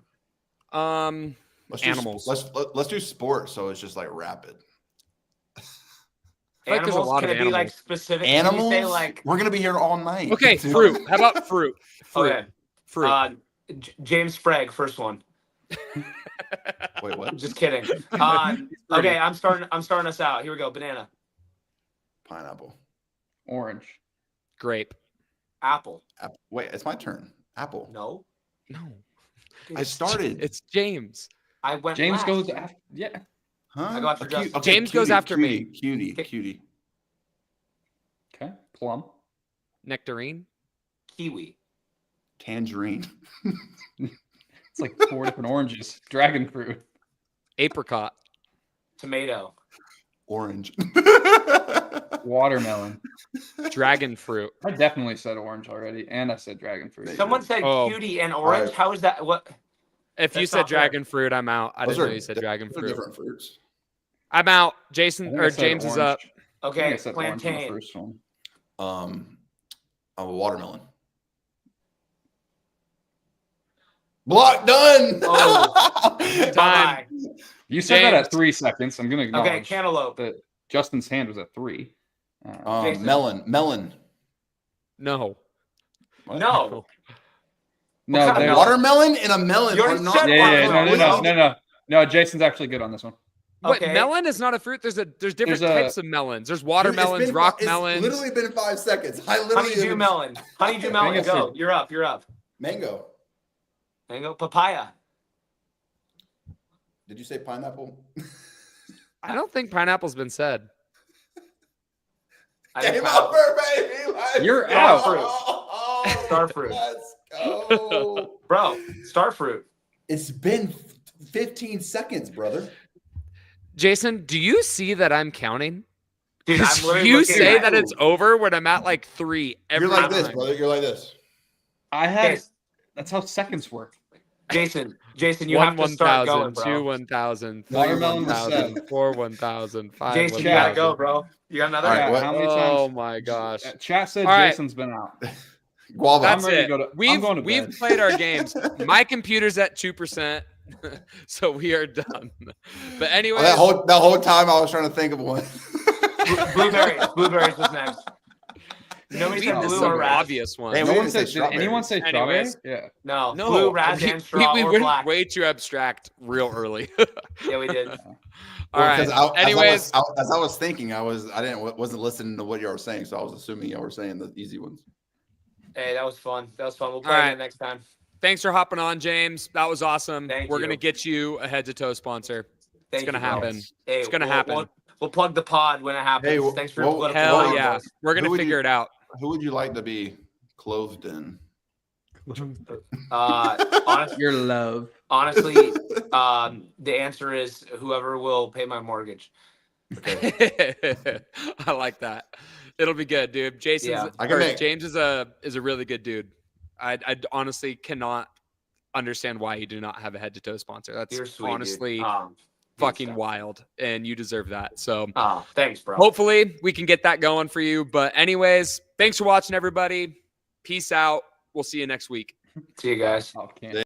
animals. Let's do sports, so it's just like rapid. I feel like there's a Animals? lot Can of it be like animals. specific? Can Animals. you say like We're gonna be here all night. Okay, dude. fruit. How about fruit? Fruit. okay? Fruit. James Sprague, first one. Wait, what? Just kidding. Okay, I'm starting us out. Here we go. Banana, Pineapple. Orange. Grape. apple. Wait, it's my turn. Apple. No, No. I started. It's James. I went. James last. goes after. Yeah. Huh? I go after Justin. James goes after me. Cutie. Okay. Plum. Nectarine. Kiwi. Tangerine. It's like 4 different oranges. Dragon fruit. Apricot. Tomato. Orange. Watermelon. Dragon fruit. I definitely said orange already, and I said dragon fruit. Someone said Oh. cutie and orange. right. How is that? What? If you That's said not fair. dragon fruit, I'm out. I Those didn't are know you said di- dragon those are fruit. different fruits. I'm out. I Jason think I or said James is orange. up. I think Okay, I said orange on the plantain. first one. A watermelon. Block done. Oh. Time. Bye-bye. You said that James. at 3 seconds. I'm gonna Okay, acknowledge cantaloupe. that Justin's hand was at 3. Jason. Melon. No. What? No. No, kind of there's- melon? Watermelon and a melon You are already not. said yeah. No. Jason's actually good on this one. What Okay. melon is not a fruit? There's different There's a- types of melons. There's watermelons, rock melons. It's literally been 5 seconds. I literally Honeydew melon. Honeydew melon. Mango Go. fruit. You're up. You're up. Mango. Mango. Papaya. Did you say pineapple? I don't think pineapple's been said. I think Game pineapple. over, baby. Let's You're go. out. Star fruit. Let's go. Bro, star fruit. It's been 15 seconds, brother. Jason, do you see that I'm counting? Dude, I'm literally You looking say at that it's over when I'm at like 3 every You're like time. this, brother. You're like this. I had. Okay. That's how seconds work. Jason, you One have to start 1,000, going, bro. 2 1,000, 3 Watermelon was 1,000, said. 4 1,000, 5 Jason, you 1,000. gotta go, bro. You got another? All right, Yeah, what- how many Oh times? my gosh. Chat said All right. Jason's been out. Guava. That's ready to it. go to- I'm We've going to we've bed. played our games. My computer's at 2%, so we are done. But anyway, that whole time I was trying to think of one. Blueberries. Blueberries was next. Nobody we said missed blue some or ras. obvious ones. Hey, No we one didn't say said. Did strawberry. anyone say strawberry? Anyways. Yeah. No, No, blue, ras, we, and straw, we or went black. way too abstract real early. Yeah, we did. All right. Anyways, as I was thinking, wasn't listening to what y'all were saying, so I was assuming y'all were saying the easy ones. Hey, that was fun. We'll play All right. again next time. thanks for hopping on, James. That was awesome. Thank We're you. gonna get you a head to toe sponsor. Thank gonna you, bro. happen. Hey, It's gonna happen. We'll plug the pod when it happens. Hey, Thanks for well, putting Hell up yeah. with us. We're gonna Who would figure you- it out. Who would you like to be clothed in? Your love. Honestly, the answer is whoever will pay my mortgage. I like that. It'll be good, dude. Jason's Yeah. I can or make- James is a really good dude. I honestly cannot understand why you do not have a head to toe sponsor. That's You're sweet, honestly dude. fucking stuff. wild, and you deserve that. So Thanks, bro. hopefully we can get that going for you. But anyways, thanks for watching, everybody. Peace out. We'll see you next week. See you guys. Oh, can't.